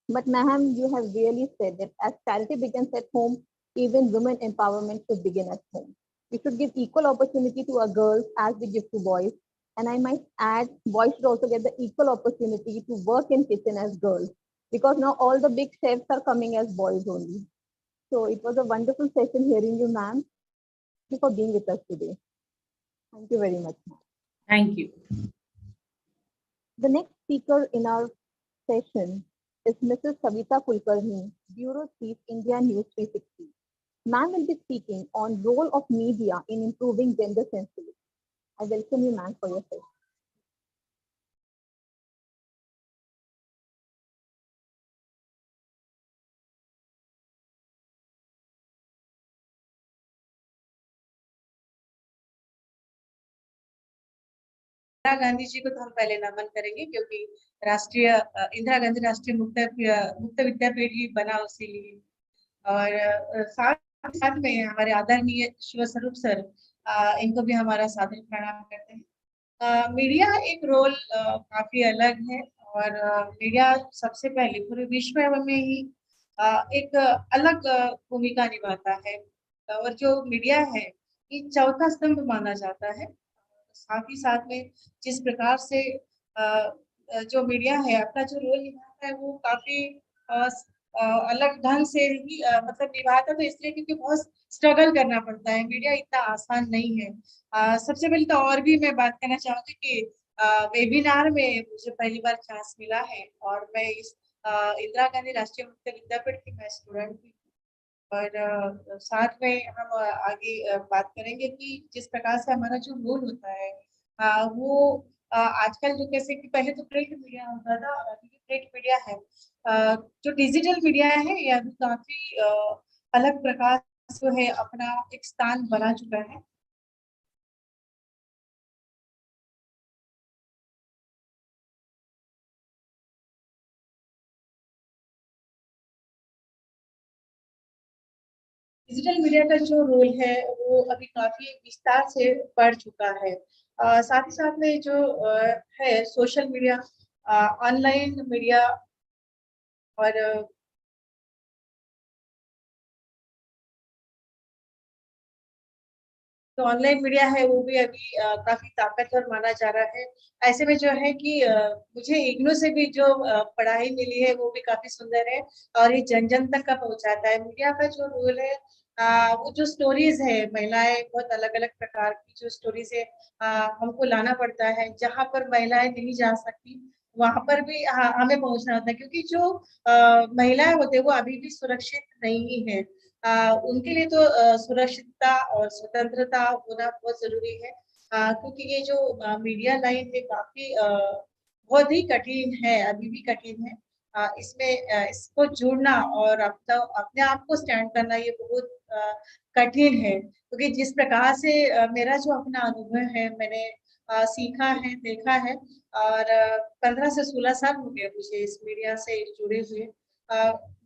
Speaker 7: But ma'am, you have really said that as charity begins at home, even women empowerment should begin at home. We should give equal opportunity to our girls as we give to boys. And I might add, boys should also get the equal opportunity to work in kitchen as girls, because now all the big chefs are coming as boys only. So it was a wonderful session hearing you, ma'am. Thank you for being with us today. Thank you very much, ma'am.
Speaker 8: Thank you.
Speaker 7: The next speaker in our session is Mrs. Savita Kulkarni, Bureau Chief, India News 360. Ma'am will be speaking on role of media in improving gender sensitivity. I welcome you, ma'am, for your session.
Speaker 9: Indira Gandhi ji को तो हम पहले नमन करेंगे, क्योंकि राष्ट्रीय इंदिरा गांधी राष्ट्रीय मुक्त विद्यापीठ ही बना उसी लिए। और साथ में हमारे आदरणीय शिव स्वरूप सर, इनको भी हमारा सादर प्रणाम करते हैं। मीडिया एक रोल काफी अलग है, और मीडिया सबसे पहले पूरे विश्व में ही एक अलग भूमिका निभाता है, और जो मीडिया है ये चौथा स्तंभ माना जाता है। साथ ही साथ में जिस प्रकार से जो मीडिया है अपना जो रोल निभाता है, वो काफी अलग ढंग से ही मतलब निभाता, तो इसलिए क्योंकि बहुत स्ट्रगल करना पड़ता है। मीडिया इतना आसान नहीं है। सबसे पहले तो और भी मैं बात करना चाहूंगी कि वेबिनार में मुझे पहली बार चांस मिला है, और मैं इस इंदिरा गांधी राष्ट्रीय मुक्त विद्यापीठ की मैं स्टूडेंट भी, और साथ में हम आगे बात करेंगे कि जिस प्रकार से हमारा जो रोल होता है वो आजकल जो कैसे कि पहले तो प्रिंट मीडिया होता था, और अभी प्रिंट मीडिया है, जो डिजिटल मीडिया है यह भी काफी अलग प्रकार से है अपना एक स्थान बना चुका है। डिजिटल मीडिया का जो रोल है वो अभी काफी विस्तार से बढ़ चुका है। साथ ही साथ में जो है सोशल मीडिया, ऑनलाइन मीडिया, और तो ऑनलाइन मीडिया है वो भी अभी काफी ताकतवर माना जा रहा है। ऐसे में जो है कि मुझे इग्नू से भी जो पढ़ाई मिली है वो भी काफी सुंदर है और ये जन जन तक का पहुंचाता है। मीडिया का जो रोल है वो जो स्टोरीज है, महिलाएं बहुत अलग अलग प्रकार की जो स्टोरीज है हमको लाना पड़ता है। जहाँ पर महिलाएं नहीं जा सकती वहां पर भी हमें पहुंचना होता है, क्योंकि जो महिलाएं होते हैं वो अभी भी सुरक्षित नहीं है। उनके लिए तो सुरक्षितता और स्वतंत्रता होना बहुत जरूरी है, क्योंकि ये जो मीडिया लाइन है काफी बहुत ही कठिन है, अभी भी कठिन है। इसमें इसको जुड़ना और अपना अपने आप को स्टैंड करना ये बहुत कठिन है, क्योंकि जिस प्रकार से मेरा जो अपना अनुभव है मैंने सीखा है, देखा है, और 15 से 16 साल हो गए मुझे इस मीडिया से जुड़े हुए।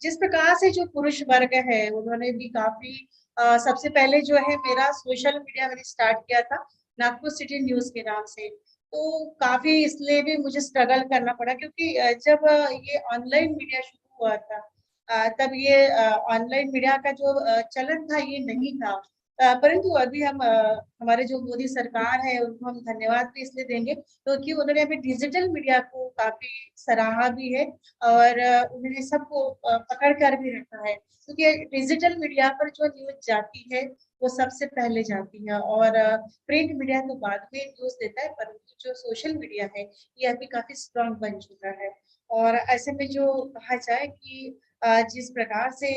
Speaker 9: जिस प्रकार से जो पुरुष वर्ग है उन्होंने भी काफी सबसे पहले जो है मेरा सोशल मीडिया मैंने स्टार्ट किया था नागपुर सिटी न्यूज के नाम से। तो काफी इसलिए भी मुझे स्ट्रगल करना पड़ा, क्योंकि जब ये ऑनलाइन मीडिया शुरू हुआ था तब ये ऑनलाइन मीडिया का जो चलन था ये नहीं था। परंतु अभी हम हमारे जो मोदी सरकार है उनको हम धन्यवाद भी इसलिए देंगे क्योंकि उन्होंने अभी डिजिटल मीडिया को काफी सराहा भी है और उन्होंने सबको पकड़ कर भी रखा है, क्योंकि डिजिटल मीडिया पर जो न्यूज जाती है वो सबसे पहले जाती है और प्रिंट मीडिया तो बाद में न्यूज देता है, परंतु जो सोशल मीडिया है ये अभी काफी स्ट्रांग बन चुका है। और ऐसे में जो कहा जाए कि जिस प्रकार से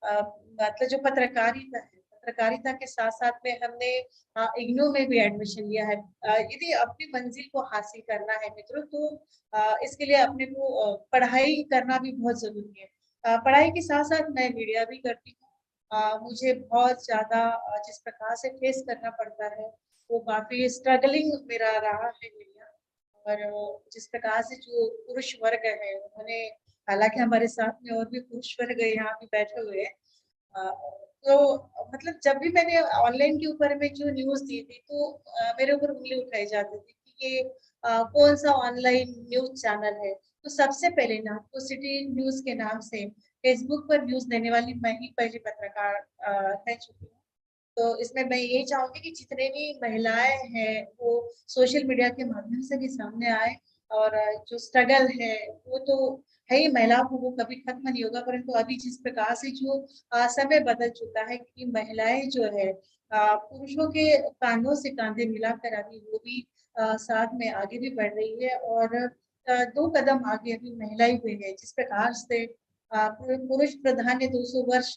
Speaker 9: मतलब जो पत्रकारिता के साथ साथ में हमने इग्नू में भी एडमिशन लिया है। यदि अपनी मंजिल को हासिल करना है मित्रों तो इसके लिए अपने को पढ़ाई करना भी बहुत जरूरी है। पढ़ाई के साथ साथ मैं मीडिया भी करती हूँ। मुझे बहुत ज्यादा जिस प्रकार से फेस करना पड़ता है वो काफी स्ट्रगलिंग मेरा रहा है मीडिया। और जिस प्रकार से जो पुरुष वर्ग है उन्होंने, हालांकि हमारे साथ में और भी पुरुष वर्ग यहाँ भी बैठे हुए हैं, तो मतलब जब भी मैंने ऑनलाइन के ऊपर में जो न्यूज दी थी तो मेरे ऊपर उंगली उठाई जाती थी कि ये कौन सा ऑनलाइन न्यूज चैनल है। तो सबसे पहले नागपुर सिटी न्यूज के नाम से फेसबुक पर न्यूज देने वाली मैं ही पहली पत्रकार रह चुकी हूँ। तो इसमें मैं ये चाहूंगी कि जितने भी महिलाएं हैं वो सोशल मीडिया के माध्यम से भी सामने आए, और जो स्ट्रगल है वो तो है ही महिलाओं को, वो कभी खत्म नहीं होगा। परंतु अभी जिस प्रकार से जो समय बदल चुका है कि महिलाएं जो है पुरुषों के कांधों से कांधे मिलाकर अभी वो भी साथ में आगे भी बढ़ रही है, और 2 कदम आगे अभी महिलाएं हुई है। जिस प्रकार से पुरुष प्रधान ने 200 वर्ष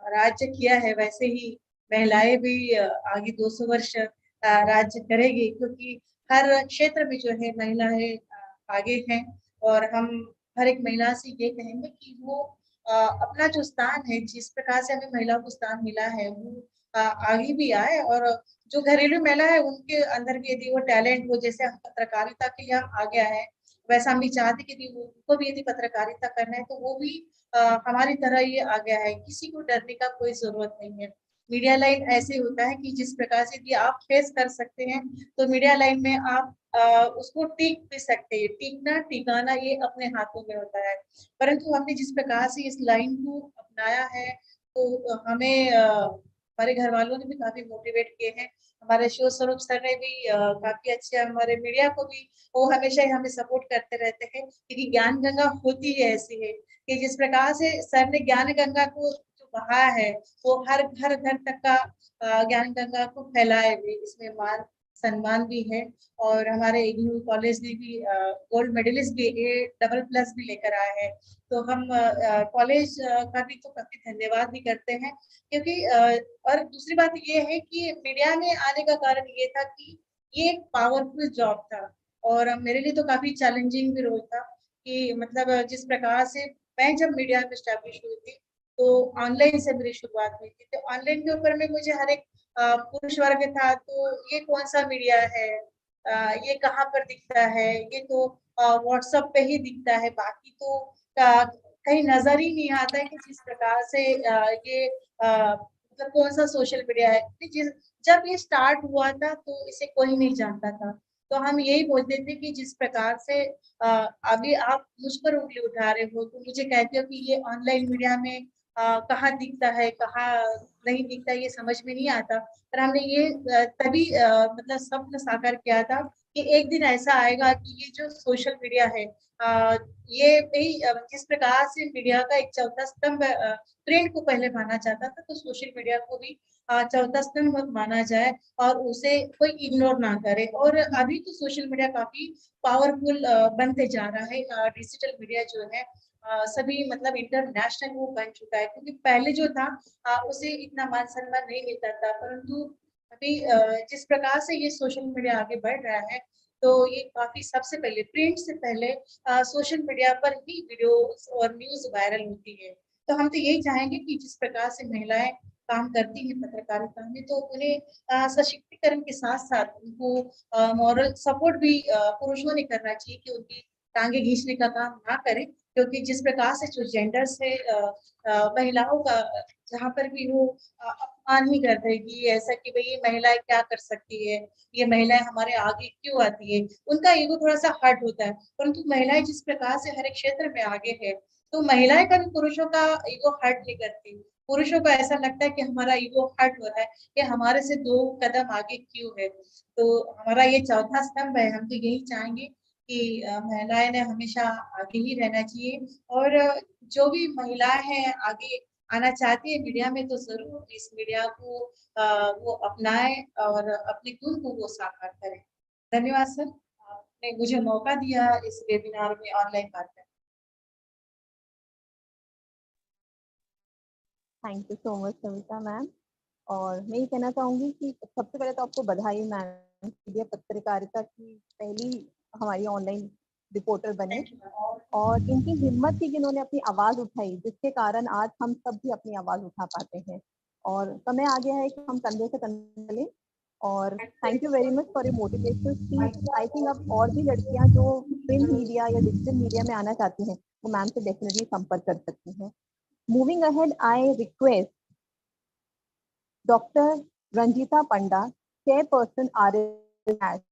Speaker 9: राज्य किया है, वैसे ही महिलाएं भी आगे 200 वर्ष राज्य करेगी, क्योंकि हर क्षेत्र में जो है महिलाएं आगे हैं। और हम हर एक महिला से ये कहेंगे कि वो अपना जो स्थान है, जिस प्रकार से हमें महिलाओं को स्थान मिला है वो आगे भी आए। और जो घरेलू महिला है उनके अंदर भी यदि वो टैलेंट हो, जैसे हम पत्रकारिता के लिए हम आ गया है वैसा हम भी चाहते कि यदि उनको भी यदि पत्रकारिता करना है तो वो भी हमारी तरह ये आ गया है। किसी को डरने का कोई जरूरत नहीं है। मीडिया लाइन ऐसे होता है कि जिस प्रकार से यदि आप फेस कर सकते हैं तो मीडिया लाइन में आप उसको टीक भी सकते हैं। टीकना टिकाना ये अपने हाथों में होता है। परंतु हमने जिस प्रकार से इस लाइन को अपनाया है तो हमें हमारे घर वालों ने भी काफी मोटिवेट किए हैं। हमारे शिव स्वरूप सर ने भी काफी अच्छे, हमारे मीडिया को भी वो हमेशा ही हमें सपोर्ट करते रहते हैं, क्योंकि ज्ञान गंगा होती है ऐसी है कि जिस प्रकार से सर ने ज्ञान गंगा को बहाया है वो हर घर घर तक का ज्ञान गंगा को फैलाए भी, इसमें मान सम्मान भी है। और हमारे इग्नू कॉलेज ने भी गोल्ड मेडलिस्ट भी A++ भी लेकर आए हैं। तो हम कॉलेज का भी तो काफी धन्यवाद भी करते हैं, क्योंकि और दूसरी बात ये है कि मीडिया में आने का कारण ये था कि ये एक पावरफुल जॉब था और मेरे लिए तो काफी चैलेंजिंग भी रोल था कि मतलब जिस प्रकार से मैं जब मीडिया में स्टैब्लिश हुई थी तो ऑनलाइन से मेरी शुरुआत हुई थी। तो ऑनलाइन के ऊपर में मुझे हर एक पुरुष वर्ग था, तो ये कौन सा मीडिया है, ये कहाँ पर दिखता है, ये तो व्हाट्सएप पे ही दिखता है, बाकी तो कहीं नजर ही नहीं आता है कि जिस प्रकार से ये मतलब कौन सा सोशल मीडिया है। जब ये स्टार्ट हुआ था तो इसे कोई नहीं जानता था। तो हम यही बोलते थे कि जिस प्रकार से अभी आप मुझ पर उंगली उठा रहे हो तो मुझे कहते हो कि ये ऑनलाइन मीडिया में कहाँ दिखता है कहाँ नहीं दिखता ये समझ में नहीं आता। पर हमने ये तभी मतलब स्वप्न साकार किया था कि एक दिन ऐसा आएगा कि ये जो सोशल मीडिया है ये भी जिस प्रकार से मीडिया का एक चौथा स्तंभ प्रिंट को पहले माना जाता था, तो सोशल मीडिया को भी चौथा स्तंभ माना जाए और उसे कोई इग्नोर ना करे। और अभी तो सोशल मीडिया काफी पावरफुल बनते जा रहा है। डिजिटल मीडिया जो है सभी मतलब इंटरनेशनल वो बन चुका है, क्योंकि पहले जो था उसे इतना मान सम्मान नहीं मिलता था, परंतु अभी जिस प्रकार से ये सोशल मीडिया आगे बढ़ रहा है तो ये काफी सबसे पहले प्रिंट से पहले सोशल मीडिया पर ही वीडियो और न्यूज वायरल होती है। तो हम तो यही चाहेंगे कि जिस प्रकार से महिलाएं काम करती हैं पत्रकारिता में, तो उन्हें सशक्तिकरण के साथ साथ उनको मॉरल सपोर्ट भी पुरुषों ने करना चाहिए कि उनकी टांगे खींचने का काम ना करें, क्योंकि जिस प्रकार से जो जेंडर से महिलाओं का जहाँ पर भी वो अपमान ही करते हैं कि ऐसा कि भाई ये महिलाएं क्या कर सकती है, ये महिलाएं हमारे आगे क्यों आती है, उनका ईगो थोड़ा सा हर्ट होता है। परंतु महिलाएं जिस प्रकार से हर एक क्षेत्र में आगे है, तो महिलाएं कभी पुरुषों का ईगो हर्ट नहीं करती। पुरुषों को ऐसा लगता है कि हमारा ईगो हर्ट हो रहा है, कि हमारे से 2 कदम आगे क्यों है। तो हमारा ये चौथा स्तंभ है, हम तो यही चाहेंगे कि महिलाएं ने हमेशा आगे ही रहना चाहिए। और जो भी महिलाएं हैं आगे आना चाहती है मीडिया में, तो जरूर इस मीडिया को वो अपनाए और अपने गुण को वो साकार करें। धन्यवाद सर, आपने मुझे मौका दिया इस वेबिनार में ऑनलाइन बात करने।
Speaker 7: Thank you so much Savita ma'am. और मैं ये कहना चाहूँगी कि सबसे पहले तो आपको बधाई मैम, मीडिया पत्रकारिता की पहली हमारी ऑनलाइन रिपोर्टर बने, और इनकी हिम्मत थी कि इन्होंने अपनी आवाज़ उठाई, जिसके कारण आज हम सब भी अपनी आवाज़ उठा पाते हैं। और समय आ गया है कि हम कंधे से कंधे मिलें। और thank you very much for your motivational speech. I think अब और भी लड़कियां जो प्रिंट मीडिया या डिजिटल मीडिया में आना चाहती हैं, वो मैम से डेफिनेटली संपर्क कर सकती हैं। Moving ahead, I request Dr. Ranjita Panda, Chairperson RS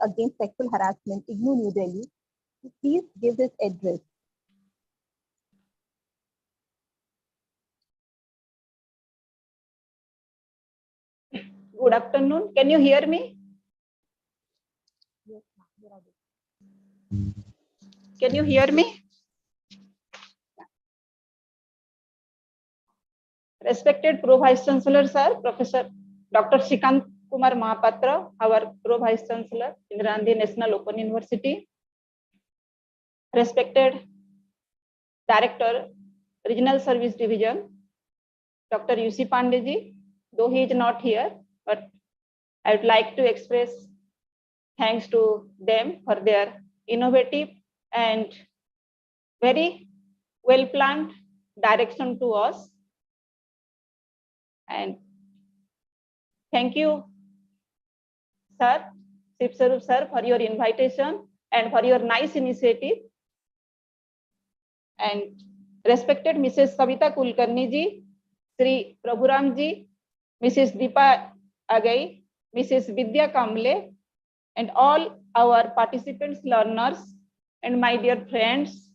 Speaker 7: Against Sexual Harassment, IGNOU New Delhi, to please give this address.
Speaker 1: Good afternoon. Can you hear me?
Speaker 7: Yes, ma'am.
Speaker 1: Can you hear me? Respected Pro Vice Chancellor Sir, Professor Dr. Shrikant Kumar Mahapatra, our Pro Vice Chancellor, Indira Gandhi National Open University. Respected Director, Regional Service Division, Dr. UC Pandey, though he is not here, but I would like to express thanks to them for their innovative and very well planned direction to us. And thank you, sir, Chief Sarup sir, for your invitation and for your nice initiative. And respected Mrs. Savita Kulkarni ji, Sri Prabhuram ji, Mrs. Deepa Agai, Mrs. Vidya Kamble, and all our participants, learners, and my dear friends.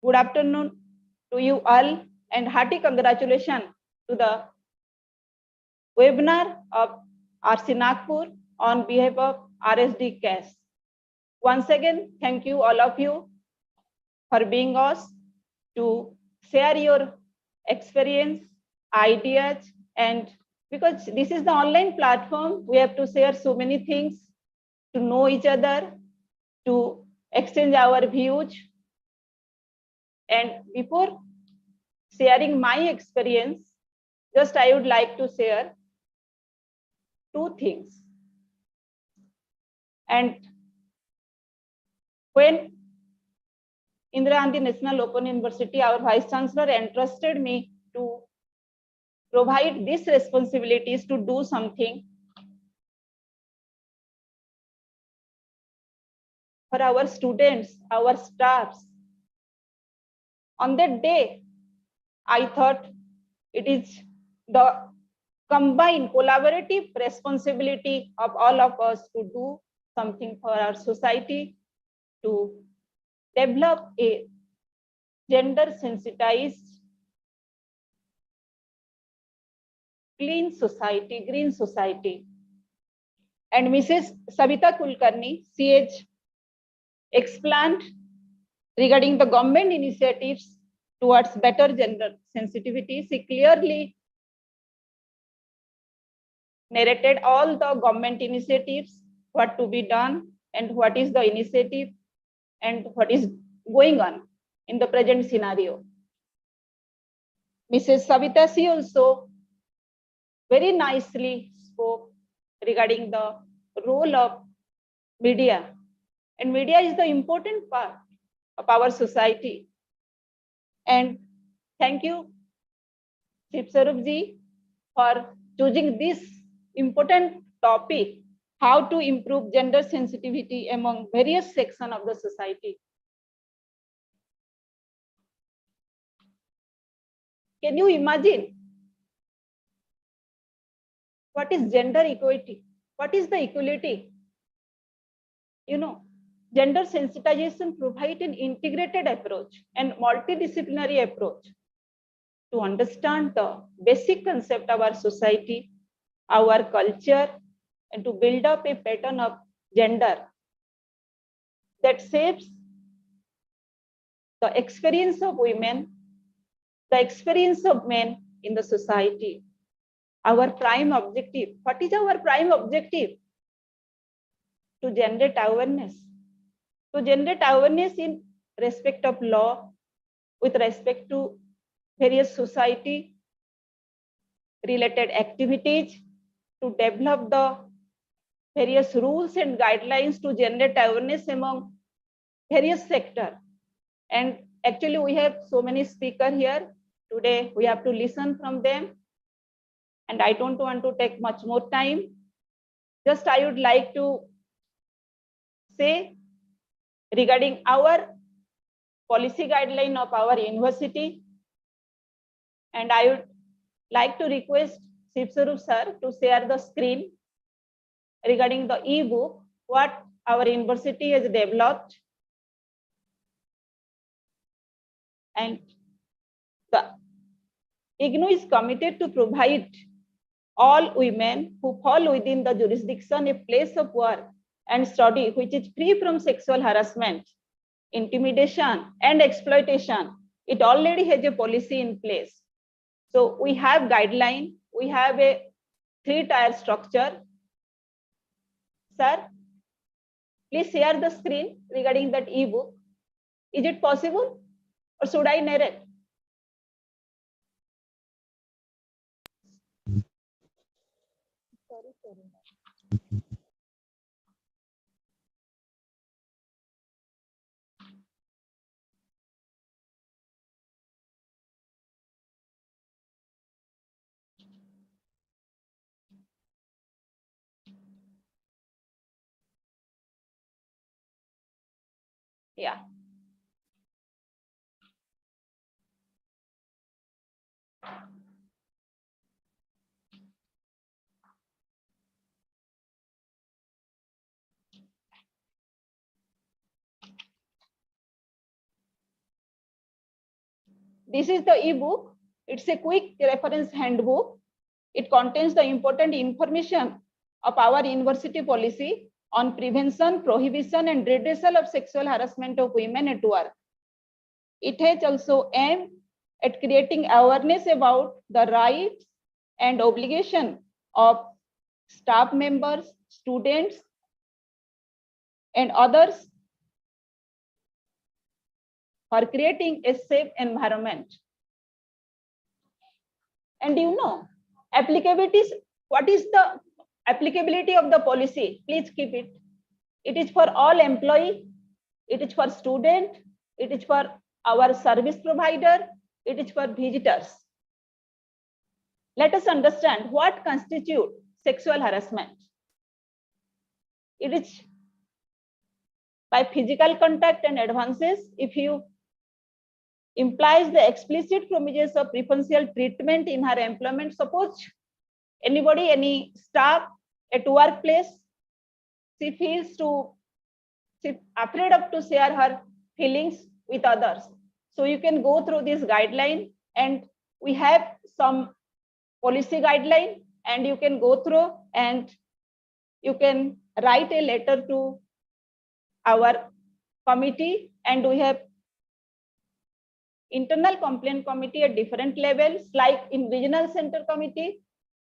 Speaker 1: Good afternoon to you all, and hearty congratulations to the webinar of RC Nagpur on behalf of RSD CAS. Once again, thank you all of you for being us to share your experience, ideas, and because this is the online platform, we have to share so many things, to know each other, to exchange our views. And before sharing my experience, just I would like to share 2 things. And when Indira Gandhi National Open University, our Vice Chancellor, entrusted me to provide these responsibilities to do something for our students, our staffs, on that day, I thought it is the combined collaborative responsibility of all of us to do something for our society, to develop a gender sensitized clean society, green society. And Mrs. Savita Kulkarni, CH, explained regarding the government initiatives towards better gender sensitivity. She clearly narrated all the government initiatives, what to be done and what is the initiative and what is going on in the present scenario. Mrs. Savita, she also very nicely spoke regarding the role of media. And media is the important part of our society. And thank you, Chief Sarupji, for choosing this important topic, how to improve gender sensitivity among various sections of the society. Can you imagine what is gender equity? What is the equality? You know, gender sensitization provides an integrated approach and multidisciplinary approach to understand the basic concept of our society, our culture, and to build up a pattern of gender that shapes the experience of women, the experience of men in the society. Our prime objective, what is our prime objective? To generate awareness. To generate awareness in respect of law, with respect to various society related activities, to develop the various rules and guidelines to generate awareness among various sectors. And actually we have so many speakers here. Today we have to listen from them. And I don't want to take much more time. Just I would like to say regarding our policy guideline of our university. And I would like to request Chief Sarup sir to share the screen regarding the e-book, what our university has developed. And the IGNOU is committed to provide all women who fall within the jurisdiction a place of work and study which is free from sexual harassment, intimidation, and exploitation. It already has a policy in place. So we have guideline, we have a 3-tier structure. Sir, please share the screen regarding that e-book. Is it possible or should I narrate? Yeah. This is the e-book. It's a quick reference handbook. It contains the important information of our university policy on prevention, prohibition, and redressal of sexual harassment of women at work. It has also aimed at creating awareness about the rights and obligation of staff members, students, and others for creating a safe environment. And you know, applicability, what is the applicability of the policy? Please keep it. It is for all employees, it is for student, it is for our service provider, it is for visitors. Let us understand what constitutes sexual harassment. It is by physical contact and advances if you implies the explicit promises of preferential treatment in her employment. Suppose anybody, any staff at workplace, she's afraid of to share her feelings with others. So you can go through this guideline, and we have some policy guideline, and you can go through and you can write a letter to our committee, and we have internal complaint committee at different levels, like in regional center committee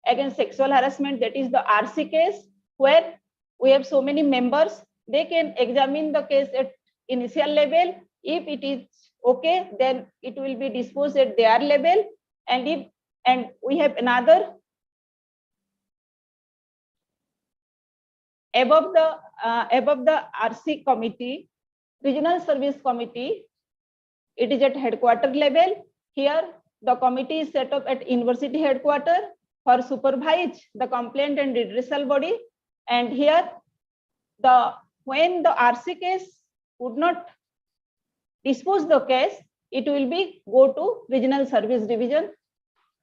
Speaker 1: against sexual harassment, that is the RC case, where we have so many members. They can examine the case at initial level. If it is okay, then it will be disposed at their level. And we have another above the RC committee, regional service committee. It is at headquarter level. Here, the committee is set up at university headquarter for supervise the complaint and redressal body. And here, when the RC case would not dispose the case, it will be go to regional service division,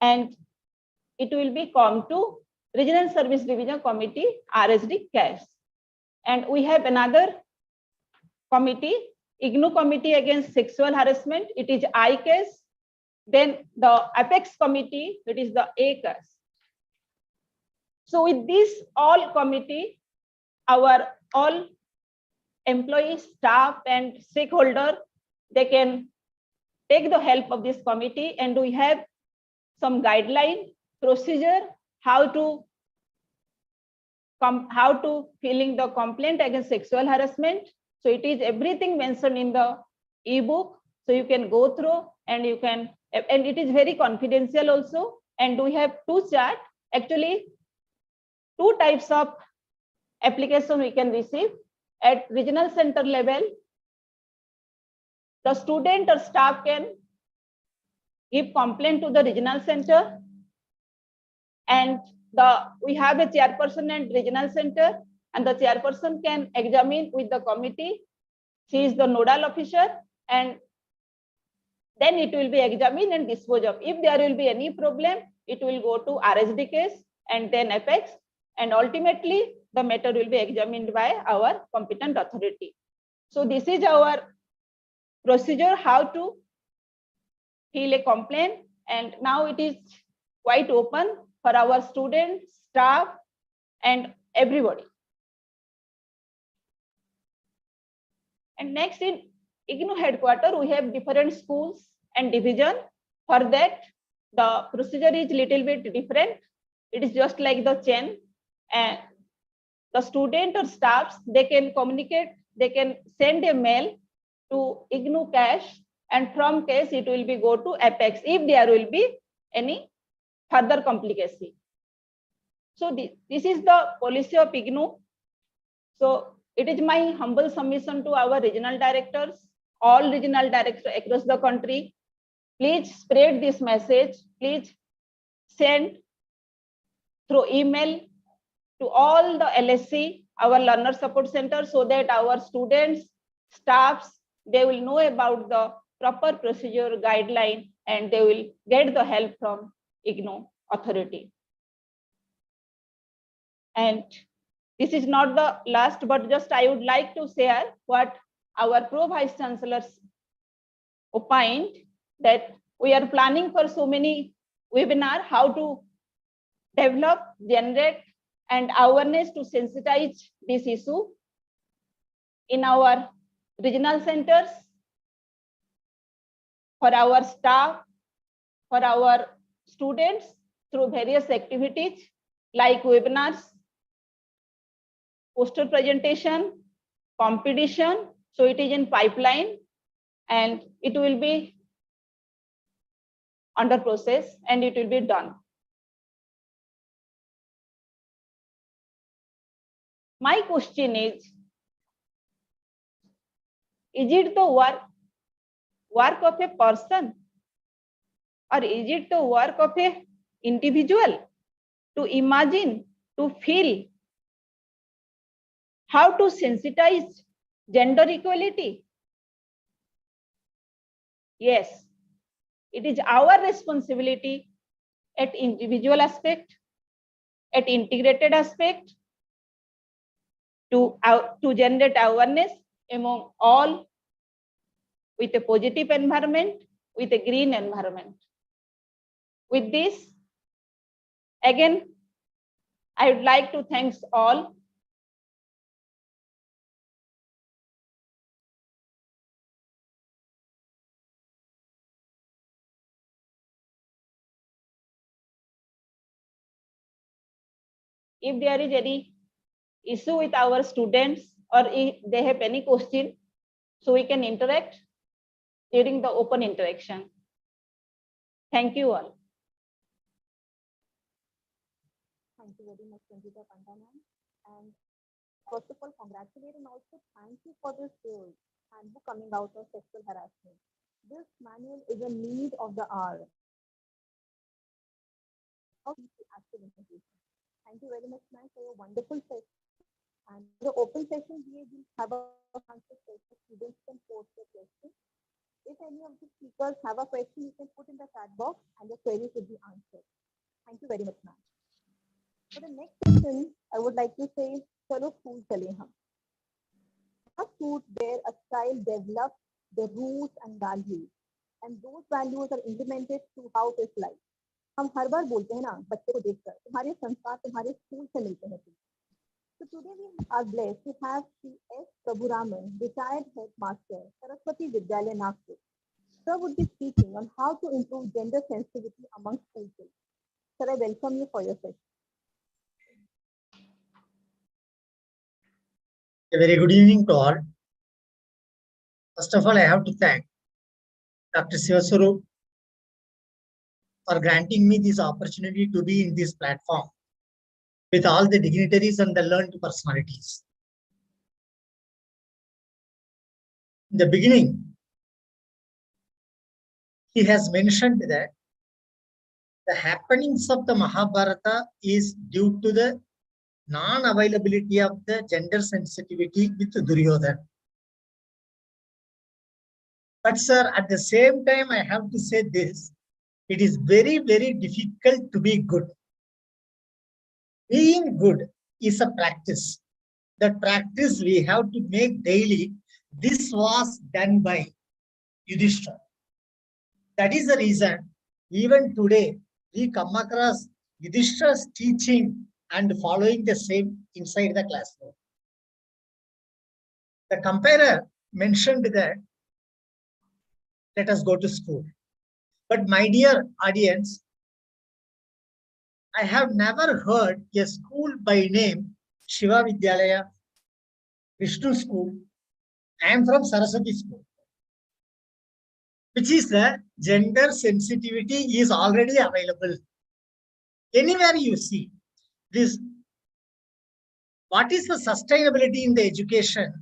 Speaker 1: and it will be come to regional service division committee RSD case. And we have another committee, IGNOU committee against sexual harassment. It is I case. Then the Apex committee, it is the A case. So with this all committee, our all employees, staff, and stakeholder, they can take the help of this committee, and we have some guideline procedure how to filing the complaint against sexual harassment. So it is everything mentioned in the ebook. So you can go through and you can, and it is very confidential also. And we have two chart, actually two types of application we can receive. At regional center level, the student or staff can give complaint to the regional center, and we have a chairperson at regional center, and the chairperson can examine with the committee. She is the nodal officer, and then it will be examined and disposed of. If there will be any problem, it will go to RSD case and then Apex, and ultimately the matter will be examined by our competent authority. So this is our procedure how to file a complaint, and now it is quite open for our students, staff, and everybody. And next, in IGNOU headquarters, we have different schools and division. For that, the procedure is little bit different. It is just like the chain, and the student or staffs, they can communicate, they can send a mail to IGNOU cache, and from cache it will be go to Apex if there will be any further complication. So this is the policy of IGNOU. So it is my humble submission to our regional directors, all regional directors across the country. Please spread this message. Please send through email to all the LSC, our learner support center, so that our students, staffs, they will know about the proper procedure guideline, and they will get the help from IGNOU authority. And this is not the last, but just I would like to share what our Pro Vice Chancellors opined, that we are planning for so many webinars, how to develop, generate, and awareness to sensitize this issue in our regional centers, for our staff, for our students, through various activities like webinars, poster presentation, competition. So it is in pipeline, and it will be under process, and it will be done. My question is it the work of a person, or is it the work of a individual to imagine, to feel how to sensitize gender equality? Yes, it is our responsibility at individual aspect, at integrated aspect, to generate awareness among all with a positive environment, with a green environment. With this, Again, I would like to thank all. If there is any issue with our students or if they have any question, so we can interact during the open interaction. Thank you all.
Speaker 7: Thank you very much, Sangeeta Panda ma'am. And first of all, congratulate and also thank you for this handbook coming out of sexual harassment. This manual is a need of the hour. Active integration. Thank you very much, ma'am, for your wonderful session. And the open session, we will have a answer session. Students can post their questions. If any of the speakers have a question, you can put in the chat box and the queries will be answered. Thank you very much, ma'am. For the next session, I would like to say, Chalo School Chale Hum. A school where a child develops the rules and values, and those values are implemented throughout his life. हम हर बार बोलते हैं ना बच्चे को देखकर तुम्हारे संस्कार तुम्हारे स्कूल से मिलते हैं. So today we are blessed to have Sri S. Prabhuraman, retired headmaster, Saraswati Vidyalaya, Nagpur. Sir would be speaking on how to improve gender sensitivity among school children. Sir, I welcome you for your session.
Speaker 10: A very good evening to all. First of all, I have to thank Dr. Sivaswarup for granting me this opportunity to be in this platform with all the dignitaries and the learned personalities. In the beginning, he has mentioned that the happenings of the Mahabharata is due to the non-availability of the gender sensitivity with Duryodhana. But sir, at the same time, I have to say this, it is very, very difficult to be good. Being good is a practice. That practice we have to make daily. This was done by Yudhishthira. That is the reason, even today, we come across Yudhishthira's teaching and following the same inside the classroom. The comparer mentioned that, let us go to school. But my dear audience, I have never heard a school by name Shiva Vidyalaya, Vishnu School. I am from Saraswati School, which is the gender sensitivity is already available. Anywhere you see this, what is the sustainability in the education?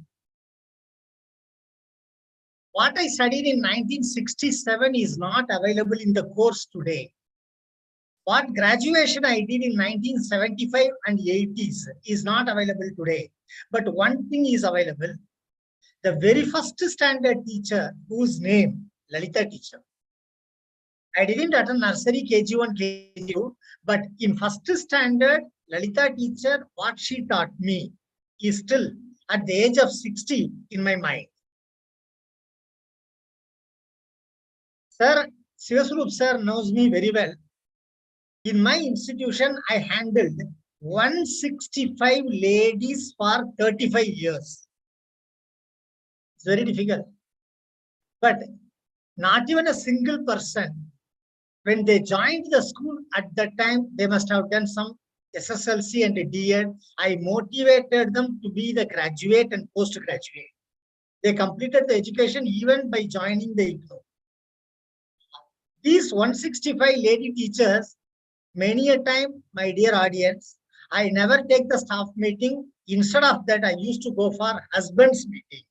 Speaker 10: What I studied in 1967 is not available in the course today. What graduation I did in 1975 and 80s is not available today. But one thing is available. The very first standard teacher, whose name, Lalita teacher. I didn't attend nursery, KG1, KG2, but in first standard, Lalita teacher, what she taught me is still at the age of 60 in my mind. Sir, Sivaswarup sir knows me very well. In my institution, I handled 165 ladies for 35 years. It's very difficult. But not even a single person, when they joined the school at that time, they must have done some SSLC and a D.Ed. I motivated them to be the graduate and postgraduate. They completed the education even by joining the IGNOU. These 165 lady teachers, many a time, my dear audience, I never take the staff meeting. Instead of that, I used to go for husband's meeting.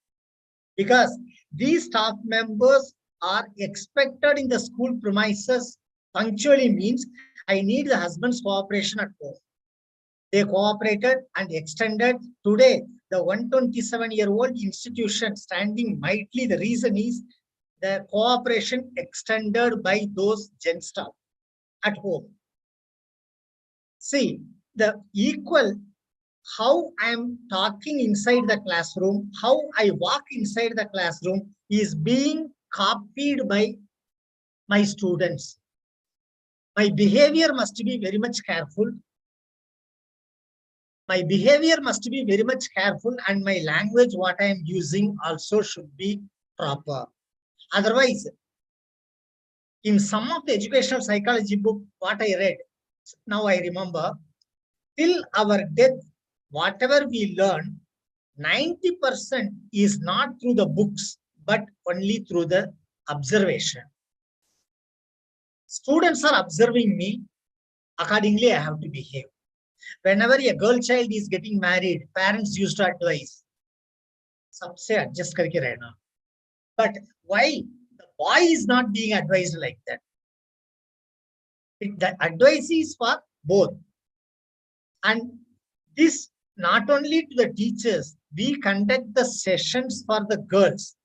Speaker 10: Because these staff members are expected in the school premises punctually means I need the husband's cooperation at home. They cooperated and extended. Today, the 127-year-old institution standing mightily, the reason is the cooperation extended by those gen staff at home. See, the equal, how I am talking inside the classroom, how I walk inside the classroom is being copied by my students. My behavior must be very much careful. My behavior must be very much careful, and my language, what I am using, also should be proper. Otherwise, in some of the educational psychology book, what I read, now I remember, till our death, whatever we learn, 90% is not through the books, but only through the observation. Students are observing me, accordingly I have to behave. Whenever a girl child is getting married, parents used to advise, सबसे adjust करके रहना. But why the boy is not being advised like that? The advice is for both. And this not only to the teachers, we conduct the sessions for the girls.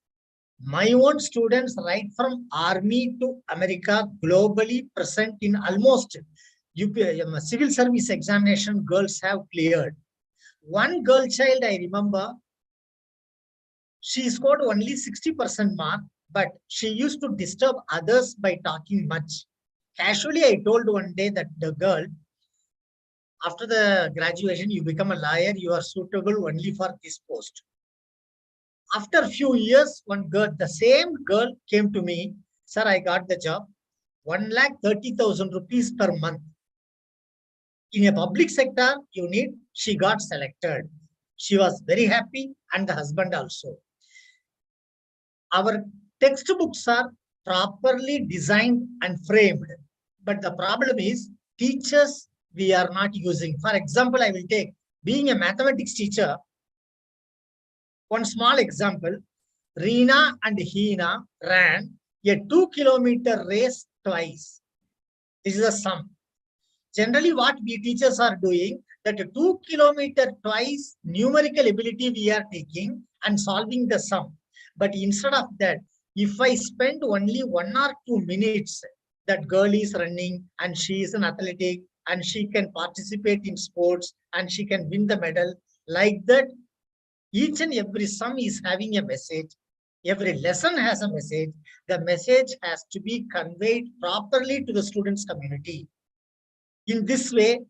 Speaker 10: My own students, right from army to America, globally present in almost civil service examination, girls have cleared. One girl child, I remember, she scored only 60% mark, but she used to disturb others by talking much. Casually, I told one day that the girl, after the graduation, you become a lawyer, you are suitable only for this post. After a few years, one girl, the same girl came to me, sir, I got the job, 1,30,000 rupees per month. In a public sector unit, she got selected. She was very happy, and the husband also. Our textbooks are properly designed and framed, but the problem is teachers we are not using. For example, I will take, being a mathematics teacher, one small example, Reena and Hina ran a 2-kilometer race twice. This is a sum. Generally, what we teachers are doing, that 2-kilometer twice numerical ability we are taking and solving the sum. But instead of that, if I spend only 1 or 2 minutes, that girl is running and she is an athletic and she can participate in sports and she can win the medal, like that, each and every sum is having a message. Every lesson has a message. The message has to be conveyed properly to the students' community. In this way,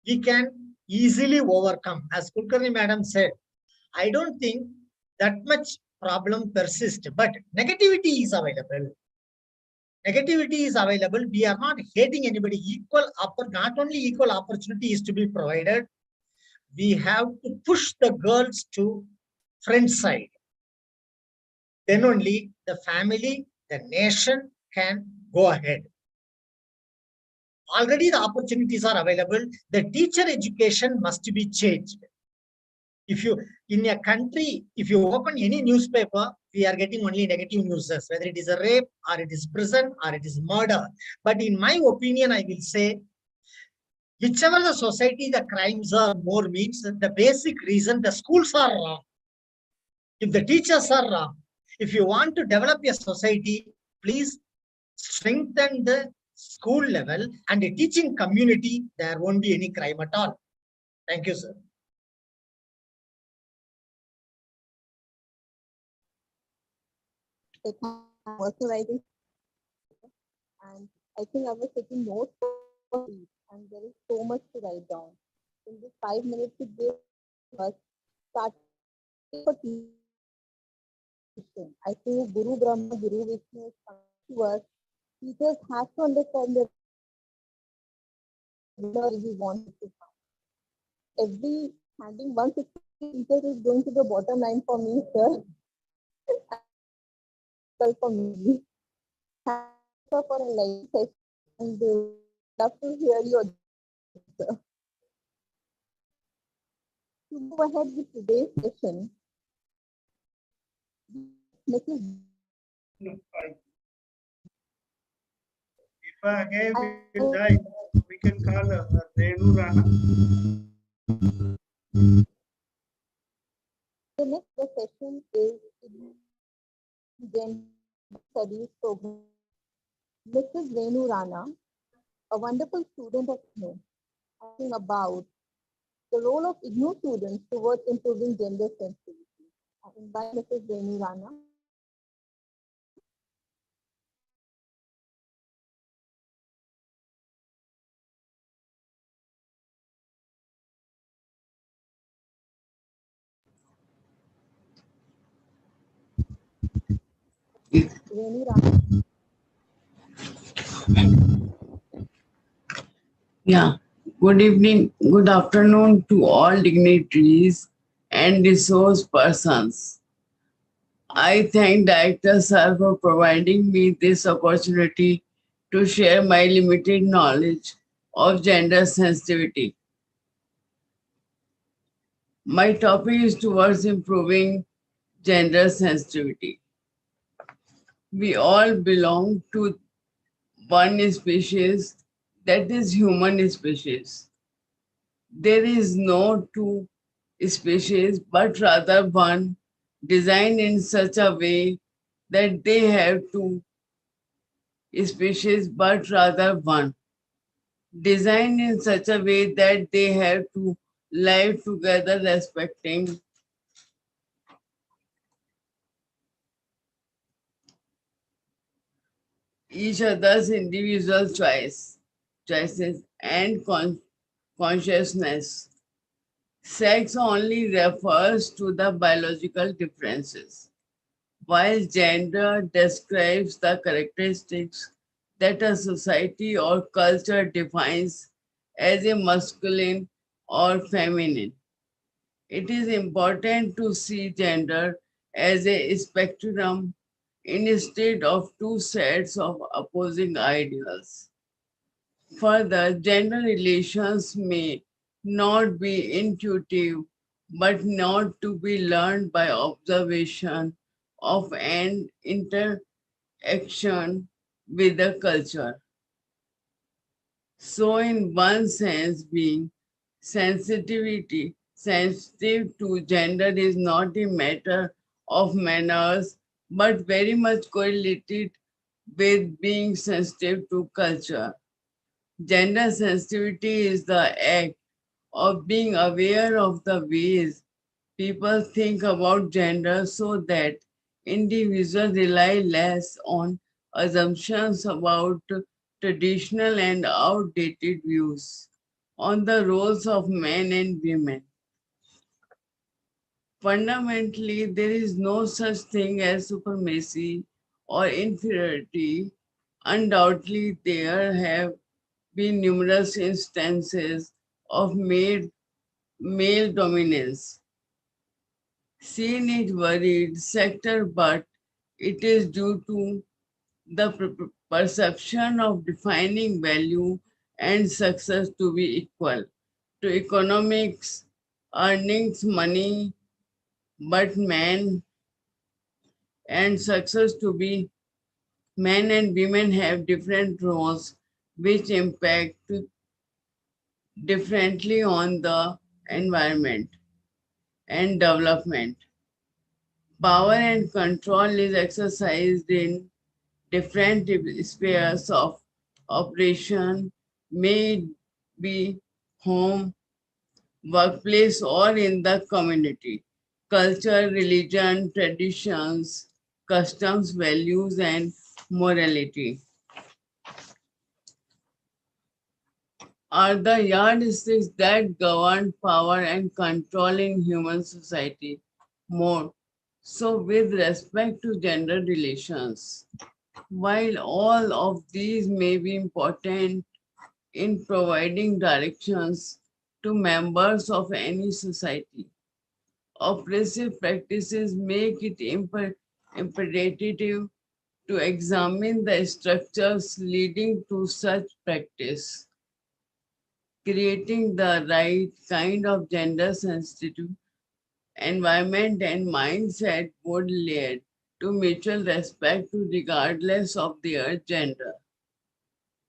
Speaker 10: we can easily overcome. As Kulkarni madam said, I don't think that much problem persists, but negativity is available. Negativity is available. We are not hating anybody. Not only equal opportunity is to be provided, we have to push the girls to front side. Then only the family, the nation can go ahead. Already the opportunities are available. The teacher education must be changed. If you, in a country, if you open any newspaper, we are getting only negative news, whether it is a rape or it is prison or it is murder. But in my opinion, I will say, whichever the society, the crimes are more means, the basic reason the schools are wrong. If the teachers are wrong, if you want to develop a society, please strengthen the school level and the teaching community, there won't be any crime at all. Thank you, sir.
Speaker 7: Also writing, and I think I was taking notes for each, and there is so much to write down. In this 5 minutes, it gave us starting for teaching. I think Guru Brahma, Guru Vishnu is coming to us. Teachers have to understand that we want to find. Every handing 160 teachers is going to the bottom line for me, sir. For me. Thank you for a live session, and love to hear your answer. To move ahead with today's session, Mrs.
Speaker 2: Again, we can call Renu Rana.
Speaker 7: The next session is Gender Studies program. Mrs. Renu Rana, a wonderful student of IGNOU, talking about the role of IGNOU students towards improving gender sensitivity. I invite Mrs. Renu Rana. Renu Ram.
Speaker 11: Yeah, good evening, good afternoon to all dignitaries and resource persons. I thank Director Sir for providing me this opportunity to share my limited knowledge of gender sensitivity. My topic is towards improving gender sensitivity. We all belong to one species, that is human species. There is no two species, but rather one, designed in such a way that they have two species, but rather one. Designed in such a way that they have to live together respecting each other's individual choices and consciousness. Sex only refers to the biological differences, while gender describes the characteristics that a society or culture defines as a masculine or feminine. It is important to see gender as a spectrum instead of two sets of opposing ideals. Further, gender relations may not be intuitive, but not to be learned by observation of an interaction with the culture. So, in one sense, being sensitive to gender is not a matter of manners, but very much correlated with being sensitive to culture. Gender sensitivity is the act of being aware of the ways people think about gender so that individuals rely less on assumptions about traditional and outdated views on the roles of men and women. Fundamentally, there is no such thing as supremacy or inferiority. Undoubtedly, there have been numerous instances of male dominance. Seen it worried sector, but it is due to the perception of defining value and success to be equal to economics, earnings, money, but and success to be men and women have different roles which impact differently on the environment and development. Power and control is exercised in different spheres of operation, may it be home, workplace, or in the community. Culture, religion, traditions, customs, values, and morality are the yardsticks that govern power and control in human society. More so, with respect to gender relations, while all of these may be important in providing directions to members of any society, oppressive practices make it imperative to examine the structures leading to such practice. Creating the right kind of gender sensitive environment and mindset would lead to mutual respect regardless of their gender.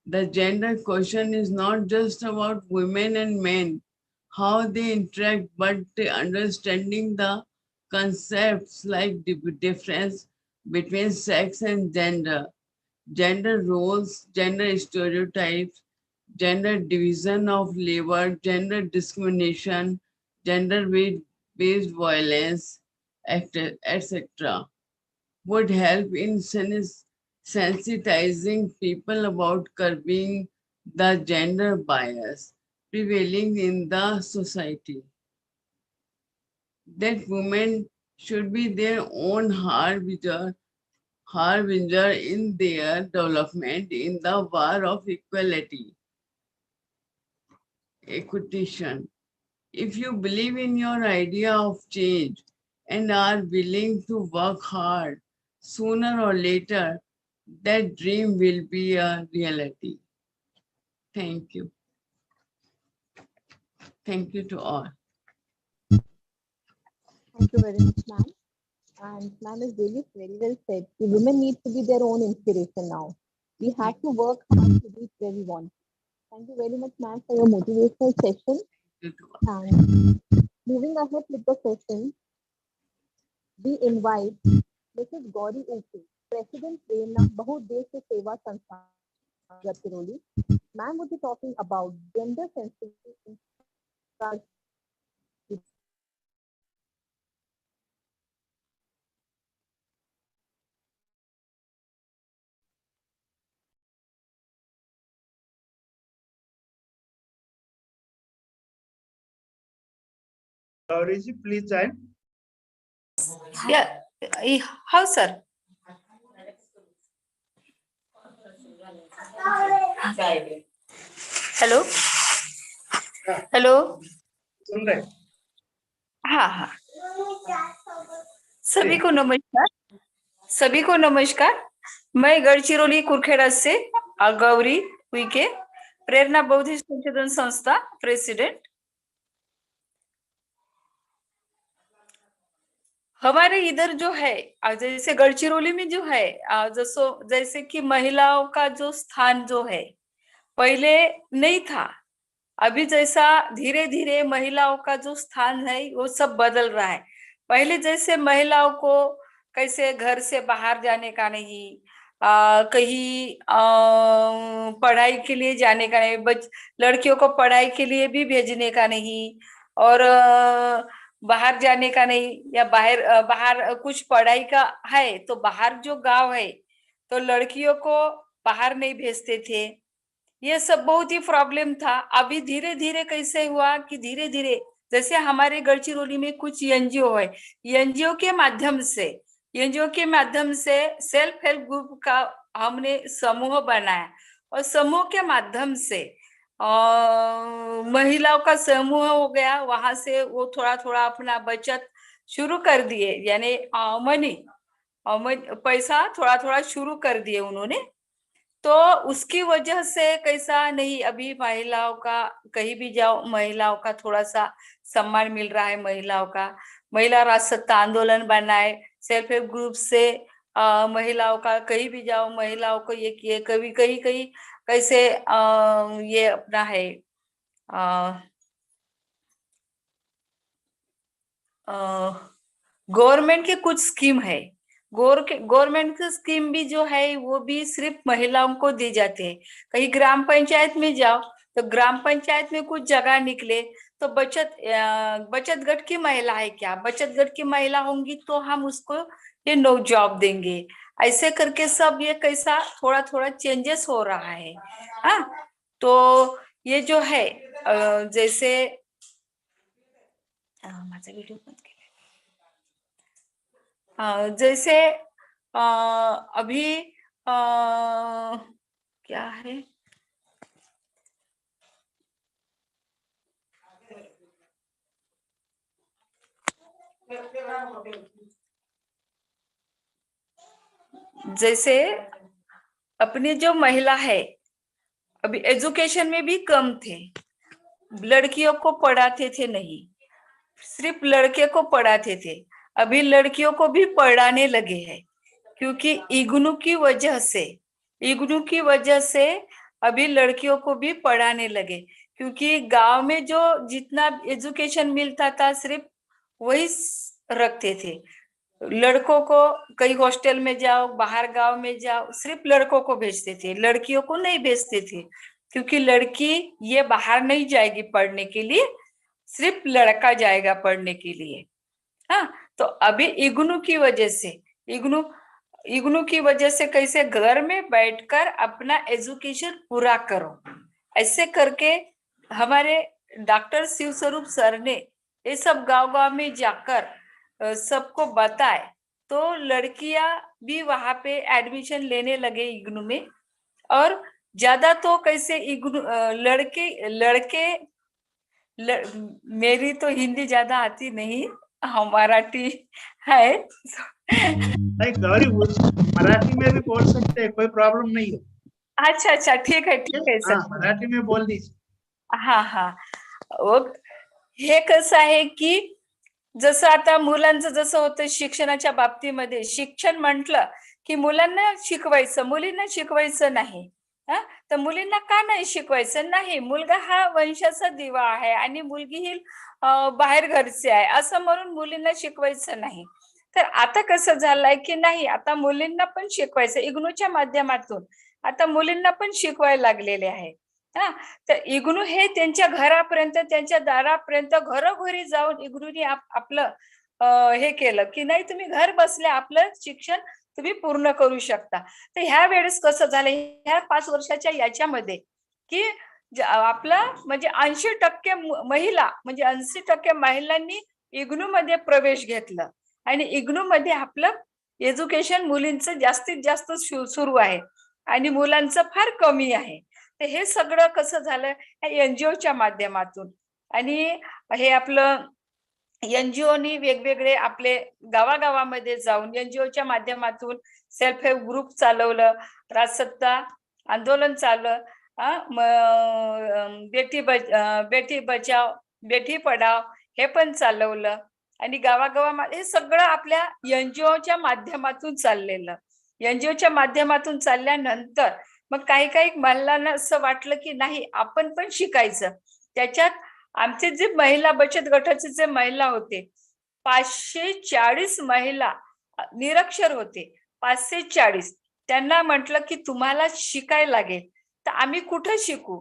Speaker 11: The gender question is not just about women and men, how they interact, but the understanding the concepts like the difference between sex and gender roles, gender stereotypes, gender division of labor, gender discrimination, gender-based violence, etc., would help in sensitizing people about curbing the gender bias prevailing in the society. That women should be their own harbinger harbinger in their development in the war of equality. A quotation. If you believe in your idea of change and are willing to work hard, sooner or later, that dream will be a reality. Thank you. Thank you to all.
Speaker 7: Thank you very much, ma'am. And ma'am is really very well said. The women need to be their own inspiration now. We have to work hard to reach where we want. Thank you very much, ma'am, for your motivational session.
Speaker 11: Thank you to all.
Speaker 7: And moving ahead with the session, we invite Mrs. Gauri Uke, President प्रेरणा बहुउद्देश्य सेवा संस्थान Gadchiroli. Ma'am would be talking about gender sensitivity in
Speaker 2: Gauriji, please join.
Speaker 12: Yeah, how, sir? Hello hello
Speaker 2: सुन रहे?
Speaker 12: हाँ हाँ, सभी को नमस्कार. सभी को नमस्कार. मैं गढ़चिरौली कुरखेड़ा से गौरी उइके, प्रेरणा बौद्धिक संशोधन संस्था प्रेसिडेंट. हमारे इधर जो है, जैसे गढ़चिरौली में जो है, जैसे कि महिलाओं का जो स्थान जो है पहले नहीं था, अभी जैसा धीरे धीरे महिलाओं का जो स्थान है वो सब बदल रहा है. पहले जैसे महिलाओं को कैसे घर से बाहर जाने का नहीं, कहीं पढ़ाई के लिए जाने का नहीं, लड़कियों को पढ़ाई के लिए भी भेजने का नहीं, और बाहर जाने का नहीं, या बाहर कुछ पढ़ाई का है तो बाहर जो गांव है तो लड़कियों को बाहर नहीं भेजते थे. ये सब बहुत ही प्रॉब्लम था. अभी धीरे धीरे कैसे हुआ कि धीरे धीरे जैसे हमारे गढ़चिरौली में कुछ एनजीओ है, एनजीओ के माध्यम से सेल्फ हेल्प ग्रुप का हमने समूह बनाया, और समूह के माध्यम से महिलाओं का समूह हो गया. वहां से वो थोड़ा थोड़ा अपना बचत शुरू कर दिए, यानी पैसा थोड़ा थोड़ा शुरू कर दिए उन्होंने. तो उसकी वजह से कैसा नहीं, अभी महिलाओं का कहीं भी जाओ महिलाओं का थोड़ा सा सम्मान मिल रहा है. महिला राष्ट्रसत्ता आंदोलन बनाए, सेल्फ हेल्प ग्रुप से महिलाओं का कहीं भी जाओ महिलाओं को ये किए. कभी कहीं कैसे ये अपना है गवर्नमेंट के कुछ स्कीम है, गवर्नमेंट की स्कीम भी जो है वो भी सिर्फ महिलाओं को दी जाती है. कहीं ग्राम पंचायत में जाओ तो ग्राम पंचायत में कुछ जगह निकले तो बचत गट की महिला है क्या, बचत गट की महिला होंगी तो हम उसको ये नो जॉब देंगे. ऐसे करके सब ये कैसा थोड़ा थोड़ा चेंजेस हो रहा है. हाँ, तो ये जो है जैसे माझा वीडियो बंद केला. जैसे अभी क्या है, जैसे अपनी जो महिला है अभी एजुकेशन में भी कम थे, लड़कियों को पढ़ाते थे नहीं, सिर्फ लड़के को पढ़ाते थे. अभी लड़कियों को भी पढ़ाने लगे हैं, क्योंकि इग्नू की वजह से अभी लड़कियों को भी पढ़ाने लगे. क्योंकि गांव में जो जितना एजुकेशन मिलता था सिर्फ वही रखते थे. लड़कों को कई हॉस्टल में जाओ, बाहर गांव में जाओ, सिर्फ लड़कों को भेजते थे, लड़कियों को नहीं भेजते थे. क्योंकि लड़की ये बाहर नहीं जाएगी पढ़ने के लिए, सिर्फ लड़का जाएगा पढ़ने के लिए. हाँ, तो अभी इग्नू की वजह से कैसे घर में बैठकर अपना एजुकेशन पूरा करो, ऐसे करके हमारे डॉक्टर शिव स्वरूप सर ने ये सब गांव में जाकर सबको बताए, तो लड़कियां भी वहां पे एडमिशन लेने लगे इग्नू में। और ज्यादा तो कैसे इग्नू मेरी तो हिंदी ज्यादा आती नहीं, मराठी है।
Speaker 2: नहीं गौरी, मराठी में भी बोल सकते हैं, कोई प्रॉब्लम नहीं है।
Speaker 12: अच्छा अच्छा, ठीक है सर।
Speaker 2: हाँ, मराठी में बोल दीजिए।
Speaker 12: हा हे कसं आहे की जसं आता मुलांचं जसं होतं शिक्षणाच्या बाबतीमध्ये, शिक्षण म्हटलं की मुलांना शिकवायचं, मुलींना शिकवायचं नाही. तर मुलींना का नाही शिकवायचं? नाही, मुलगा हा वंशाचा दिवा आहे आणि मुलगी ही बाहेर घरची आहे असं म्हणून मुलींना शिकवायचं नाही. तर आता कसं झालंय की नाही, आता मुलींना पण शिकवायचं, इग्नूच्या माध्यमातून आता मुलींना पण शिकवायला लागलेले आहे. तर इग्नू हे त्यांच्या घरापर्यंत, त्यांच्या दारापर्यंत, घरोघरी जाऊन इग्नूने आपलं हे केलं की नाही, तुम्ही घर बसल्या आपलं शिक्षण तुम्ही पूर्ण करू शकता. तर ह्या वेळेस कसं झालं, ह्या 5 वर्षाच्या याच्यामध्ये की आपलं म्हणजे 80% महिला, म्हणजे 80% महिलांनी इग्नू मध्ये प्रवेश घेतला आणि इग्नू मध्ये आपलं एज्युकेशन मुलींचं जास्तीत जास्त सुरू आहे आणि मुलांचं फार कमी आहे. तर हे सगळं कसं झालं एनजीओच्या माध्यमातून. आणि हे आपलं एनजीओनी वेगवेगळे आपले गावागावामध्ये जाऊन एनजीओच्या माध्यमातून सेल्फ हेल्प ग्रुप चालवलं, राजसत्ता आंदोलन चाललं, बेटी बचाव बेटी पढाव हे पण चालवलं आणि गावागावामध्ये हे सगळं आपल्या एनजीओच्या माध्यमातून चाललेलं. एनजीओच्या माध्यमातून चालल्यानंतर मग काही महिलांना असं वाटलं की नाही, आपण पण शिकायचं. त्याच्यात आमचे जे महिला बचत गटाचे जे महिला होते, 540 महिला निरक्षर होते, 540. त्यांना म्हटलं की तुम्हाला शिकायला लागेल. तर आम्ही कुठं शिकू?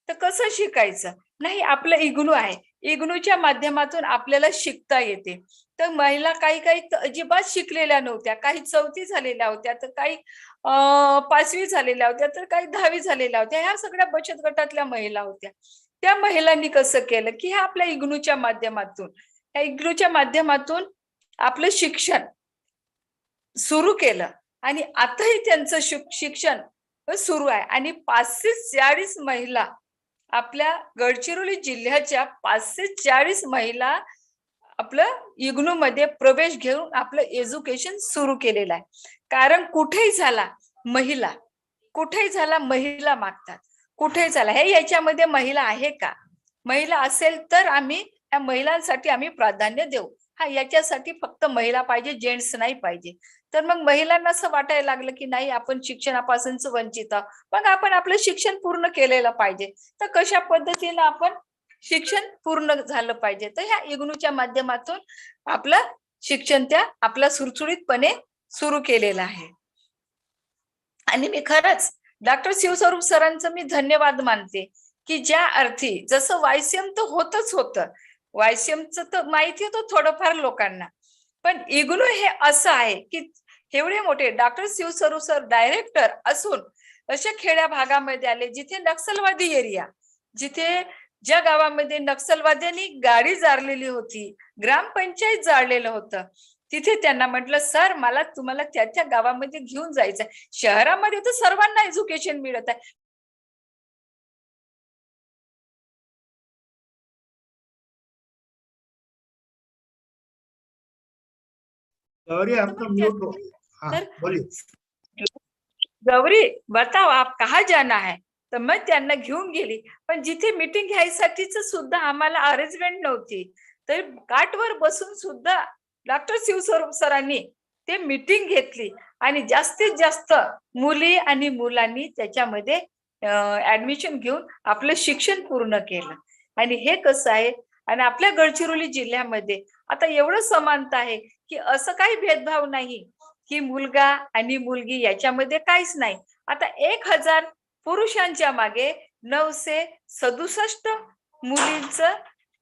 Speaker 12: तर कसं शिकायचं? नाही, आपलं इग्नू आहे, इग्नूच्या माध्यमातून आपल्याला शिकता येते. तर महिला काही अजिबात शिकलेल्या नव्हत्या, काही 4थी झालेल्या होत्या, तर काही 5वी झालेल्या होत्या, तर काही 10वी झालेल्या होत्या. ह्या सगळ्या बचत गटातल्या महिला होत्या. त्या महिलांनी कसं केलं की ह्या आपल्या इग्नूच्या माध्यमातून, ह्या इग्नूच्या माध्यमातून आपलं शिक्षण सुरू केलं आणि आताही त्यांचं शिक्षण सुरू आहे. आणि 540 महिला, आपल्या गडचिरोली जिल्ह्याच्या 540 महिला आपलं इग्नू मध्ये प्रवेश घेऊन आपलं एज्युकेशन सुरू केलेलं आहे. कारण कुठेही झाला महिला, कुठेही झाला महिला मागतात, कुठेही झाला हे याच्यामध्ये महिला आहे का? महिला असेल तर आम्ही त्या महिलांसाठी आम्ही प्राधान्य देऊ. याच्यासाठी फक्त महिला पाहिजे, जेंट्स नाही पाहिजे. तर मग महिलांना असं वाटायला लागलं की नाही, आपण शिक्षणापासूनच वंचित आहोत, मग आपण आपलं शिक्षण पूर्ण केलेलं पाहिजे. तर कशा पद्धतीनं आपण शिक्षण पूर्ण झालं पाहिजे? तर ह्या इग्नूच्या माध्यमातून आपलं शिक्षण आपलं सुरसुळीतपणे सुरू केलेलं आहे. आणि मी खरंच डॉक्टर शिवस्वरूप सरांचं मी धन्यवाद मानते की ज्या अर्थी, जसं वायसीएम तर होतच होतं, वायसीएमचं तर माहिती होतं थोडंफार लोकांना, पण इग्नू हे असं आहे की एवढे मोठे डॉक्टर शिवस्वरूप सर डायरेक्टर असून अशा खेड्या भागामध्ये आले जिथे नक्षलवादी एरिया, जिथे ज्या गावामध्ये नक्षलवाद्यांनी गाडी जाळलेली होती, ग्रामपंचायत जाळलेलं होतं, तिथे त्यांना म्हटलं सर मला तुम्हाला त्या गावामध्ये घेऊन जायचं आहे. शहरामध्ये तर सर्वांना एज्युकेशन मिळत आहे.
Speaker 2: गौरी आपका म्यूट हो. हाँ, बोलिए.
Speaker 12: गौरी बताओ आप कहाँ जाना है? तर मग त्यांना घेऊन गेली, पण जिथे मीटिंग घ्यायसाठीच सुद्धा आम्हाला अरेंजमेंट नव्हती. तर काटवर बसून सुद्धा डॉक्टर शिवस्वरूप सरांनी ते मीटिंग घेतली आणि जास्तीत जास्त मुली आणि मुलांनी त्याच्यामध्ये ऍडमिशन घेऊन आपलं शिक्षण पूर्ण केलं. आणि हे कसं आहे, आणि आपल्या गडचिरोली जिल्ह्यामध्ये आता एवढं समानता आहे की असं काही भेदभाव नाही की मुलगा आणि मुलगी याच्यामध्ये काहीच नाही. आता 1000 पुरुषांच्या मागे 967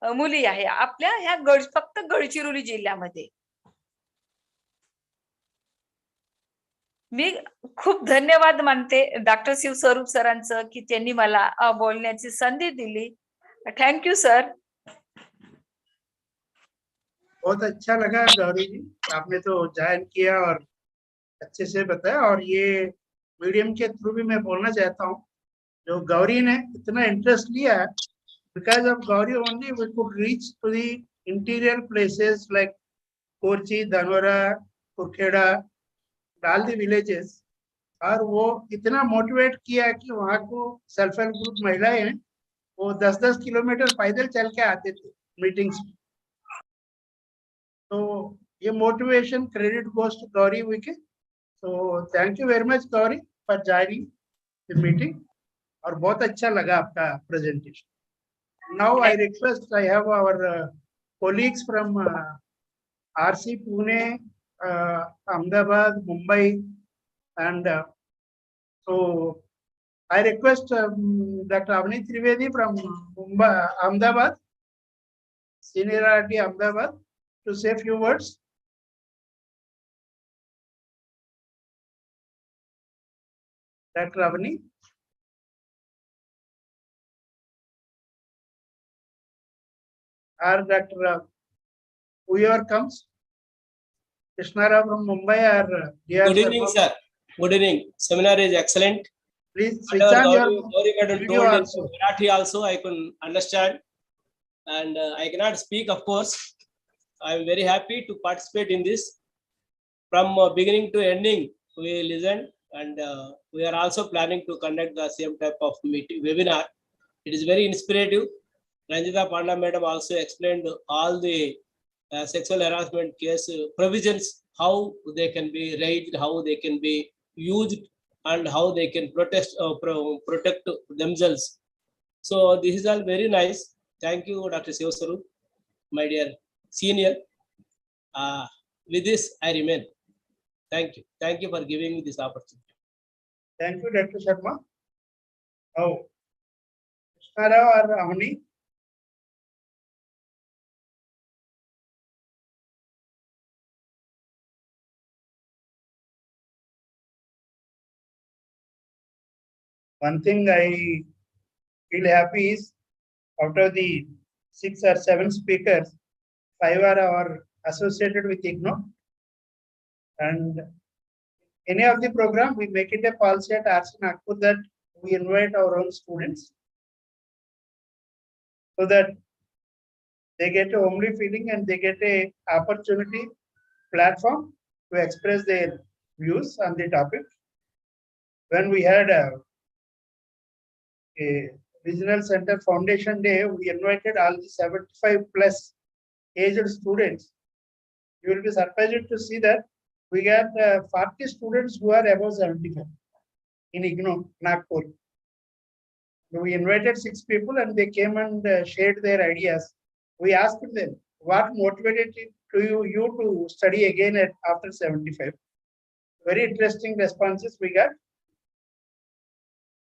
Speaker 12: मुली आहे आपल्या ह्या फक्त गडचिरोली जिल्ह्यामध्ये. मी खूप धन्यवाद मानते डॉक्टर शिवस्वरूप सरांचं की त्यांनी मला बोलण्याची संधी दिली. Thank you sir.
Speaker 2: बहुत अच्छा लगा गौरी जी, आपने तो ज्वाइन किया और अच्छे से बताया। और ये मीडियम के थ्रू भी मैं बोलना चाहता हूँ, जो गौरी ने इतना इंटरेस्ट लिया है, because of Gauri only we could reach to the interior places like Kochi, Dhanora, Kurkheda, all the villages. और वो इतना मोटिवेट किया कि वहाँ को सेल्फ हेल्प ग्रुप महिलाएं हैं, वो 10-10 किलोमीटर पैदल चल के आते थे मीटिंग्स में। तो ये motivation credit goes to Gauri विके। तो thank you very much Gauri for joining the meeting, और बहुत अच्छा लगा आपका presentation. Now I request, I have our colleagues from RC Pune, Ahmedabad, Mumbai, and so I request Dr. Avani Trivedi from Mumbai, Ahmedabad, Seniority Ahmedabad, to say a few words. Dr. Avani. Or Dr. Whoever comes, Krishnara from Mumbai or DR.
Speaker 13: Good evening, sir. Good evening. Seminar is excellent.
Speaker 2: Please switch on your video
Speaker 13: told
Speaker 2: also.
Speaker 13: in Marathi also I can understand, and I cannot speak, of course. I am very happy to participate in this. From beginning to ending, we listened, and we are also planning to conduct the same type of meeting webinar. It is very inspirative. Ranjita Panda Madam also explained all the sexual harassment case provisions, how they can be raised, how they can be used, and how they can protect themselves. So this is all very nice. Thank you, Dr. Sivasaru, my dear senior. With this, I remain. Thank you. Thank you for giving me this opportunity.
Speaker 2: Thank you, Dr. Sharma. Oh, Krishnara or Avani? One thing I feel happy is, out of the 6 or 7 speakers, 5 are associated with IGNO, and any of the program we make it a policy at RC Nagpur that we invite our own students, so that they get a homely feeling and they get a opportunity platform to express their views on the topic. When we had a Regional Center Foundation Day, we invited all the 75 plus aged students. You will be surprised to see that we got 40 students who are above 75 in IGNO, Nagpur. We invited 6 people and they came and shared their ideas. We asked them, what motivated you to study again after 75? Very interesting responses we got.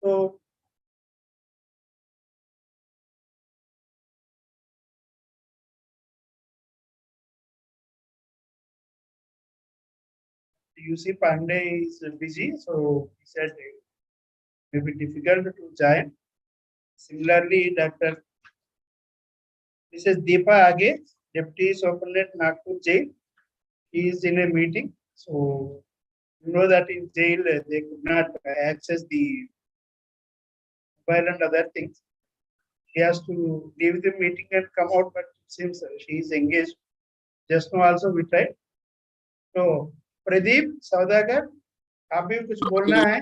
Speaker 2: So, UC Pandey is busy, so he said it may be difficult to join. Similarly, Dr. This is Deepa Age, Deputy Superintendent Nagpur Jail. He is in a meeting, so you know that in jail they could not access the mobile and other things. He has to leave the meeting and come out, but it seems she is engaged. Just now also we tried. So Pradeep सौदागर, आप भी कुछ बोलना है?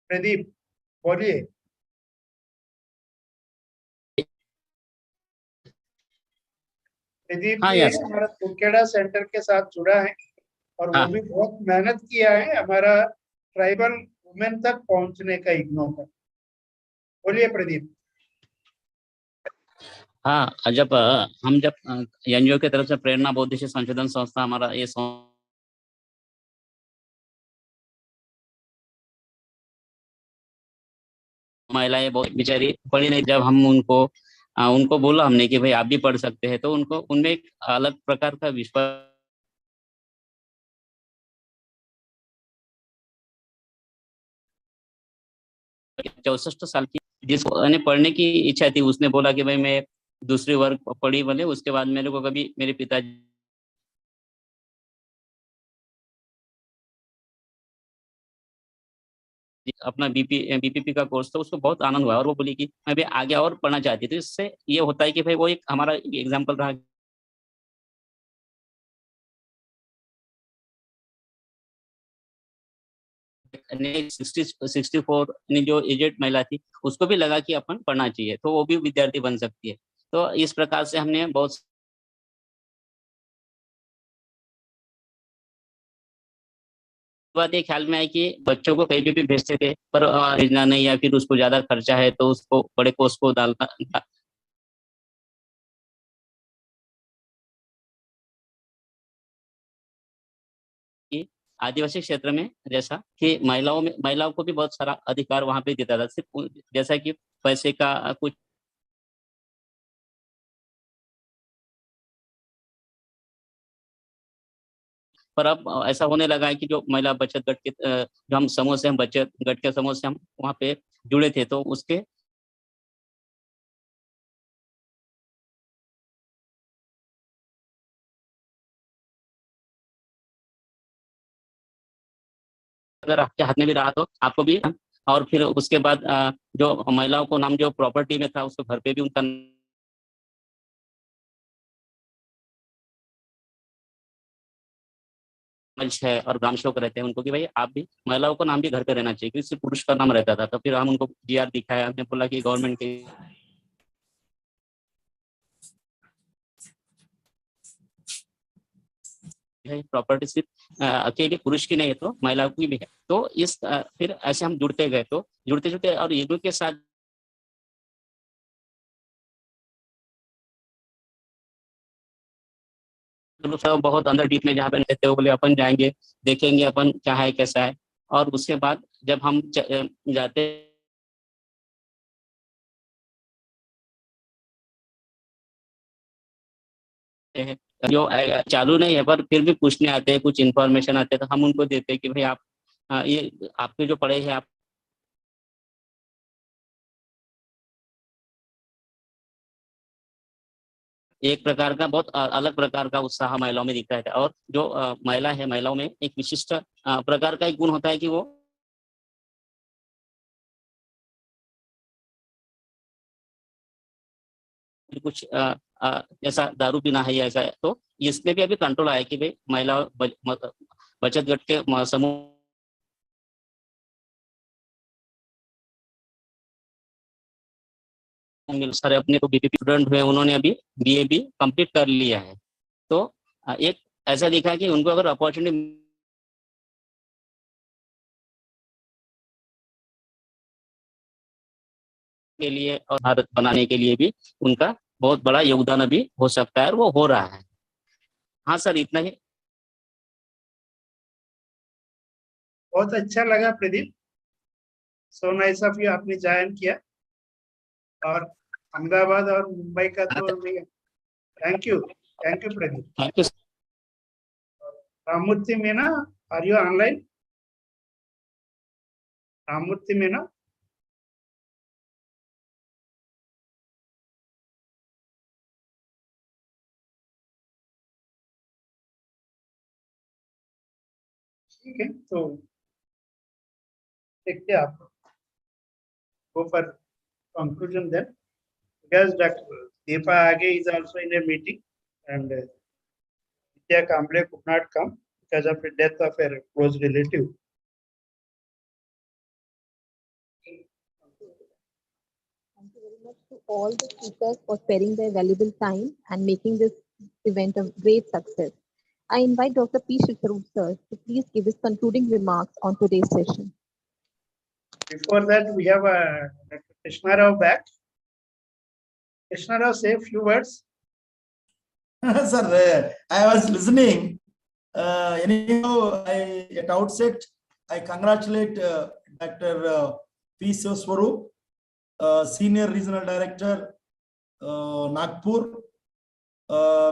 Speaker 2: प्रदीप बोलिए। प्रदीप जी हमारा Kurkheda centre के साथ जुड़ा है और वो भी बहुत मेहनत किया है हमारा ट्राइबल वुमेन तक पहुंचने का इग्नो पर। बोलिए प्रदीप।
Speaker 14: हाँ, जब एनजीओ की तरफ से प्रेरणा बौद्धिक संशोधन संस्था हमारा ये महिलाएं बहुत बेचारी पढ़ी नहीं, जब हम उनको बोला हमने कि भाई आप भी पढ़ सकते हैं, तो उनको उनमें एक अलग प्रकार का विश्वास। 64 साल की जिसको पढ़ने की इच्छा थी, उसने बोला कि भाई मैं दूसरी वर्ग पढ़ी, बोले उसके बाद मेरे को कभी मेरे पिताजी अपना बीपीपी का कोर्स था, उसको बहुत आनंद हुआ और वो बोली कि मैं भी आगे और पढ़ना चाहती थी। इससे ये होता है कि भाई वो एक हमारा एग्जाम्पल रहा। ने 64 जो एजेड महिला थी उसको भी लगा कि अपन पढ़ना चाहिए, तो वो भी विद्यार्थी बन सकती है। तो इस प्रकार से हमने बहुत बात ये ख्याल में आई कि बच्चों को कहीं भी भेजते थे पर भेजना नहीं, या फिर उसको ज्यादा खर्चा है तो उसको बड़े कोर्स को डालना। कि आदिवासी क्षेत्र में जैसा कि महिलाओं को भी बहुत सारा अधिकार वहां पे देता था, सिर्फ जैसा कि पैसे का कुछ पर अब ऐसा होने लगा है कि जो महिला बचत गट के जो हम समूह से, हम बचत गट के समूह से हम वहाँ पे जुड़े थे, तो उसके अगर आपके हाथ में भी रहा तो आपको भी। और फिर उसके बाद जो महिलाओं को नाम जो प्रॉपर्टी में था उसको घर पे भी उनका मंच है और ग्राम सेवक रहते हैं उनको कि भाई आप भी महिलाओं का नाम भी घर पे रहना चाहिए, क्योंकि सिर्फ पुरुष का नाम रहता था। तो फिर हम उनको जीआर दिखाया, हमने बोला कि गवर्नमेंट के प्रॉपर्टी सिर्फ अकेले पुरुष की नहीं है तो महिलाओं की भी है। तो इस फिर ऐसे हम जुड़ते गए, तो जुड़ते जुड़ते और युग के साथ बहुत अंदर डीप में जहाँ पे रहते हो, बोले अपन जाएंगे देखेंगे अपन क्या है कैसा है। और उसके बाद जब हम जाते हैं, जो चालू नहीं है पर फिर भी पूछने आते हैं, कुछ इन्फॉर्मेशन आते हैं तो हम उनको देते हैं कि भाई आप ये आपके जो पढ़े हैं आप एक प्रकार का बहुत अलग प्रकार का उत्साह महिलाओं में दिखता है। और जो महिला है, महिलाओं में एक विशिष्ट प्रकार का एक गुण होता है कि वो कुछ जैसा दारू पीना है या ऐसा है, तो इसमें भी अभी कंट्रोल आया कि भाई महिला बचत गट के समूह सारे अपने को बीपीपी स्टूडेंट हुए, उन्होंने अभी बीए भी कंप्लीट कर लिया है। तो एक ऐसा दिखा कि उनको अगर अपॉर्चुनिटी के लिए और भारत बनाने के लिए भी उनका बहुत बड़ा योगदान अभी हो सकता है और वो हो रहा है। हाँ सर, इतना ही।
Speaker 2: बहुत अच्छा लगा Pradeep, so nice of you, आपने ज्वाइन किया। और अहमदाबाद और मुंबई का तो thank you Pradeep.
Speaker 14: Thank you.
Speaker 2: Ramamurthy Meena, are you online? Ramamurthy Meena, ठीक है तो देखते हैं आप go for conclusion then, because Dr. Deepa Age is also in a meeting and Vidya Kamble could not come because of the death of a close relative.
Speaker 7: Thank you very much to all the speakers for sparing their valuable time and making this event a great success. I invite Dr. P. Shitharu sir to please give his concluding remarks on today's session.
Speaker 2: Before that, we have Dr. Krishna Rao back. Krishna Rao, say a few words.
Speaker 15: Sir, I was listening. Anyhow, at outset, I congratulate Dr. P. Swarup, Senior Regional Director, Nagpur,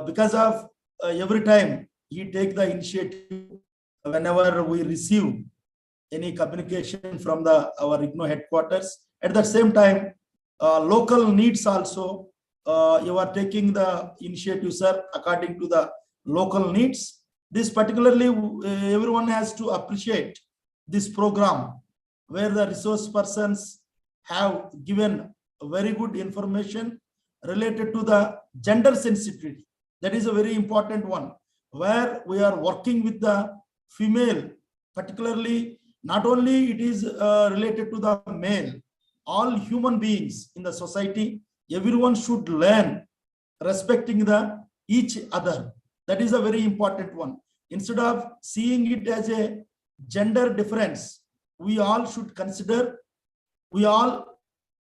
Speaker 15: because of every time he take the initiative whenever we receive any communication from our IGNO headquarters. At the same time, local needs also, you are taking the initiative, sir, according to the local needs. This particularly, everyone has to appreciate this program where the resource persons have given very good information related to the gender sensitivity. That is a very important one, where we are working with the female, particularly not only it is related to the male, all human beings in the society, everyone should learn respecting the each other. That is a very important one. Instead of seeing it as a gender difference, we all should consider we all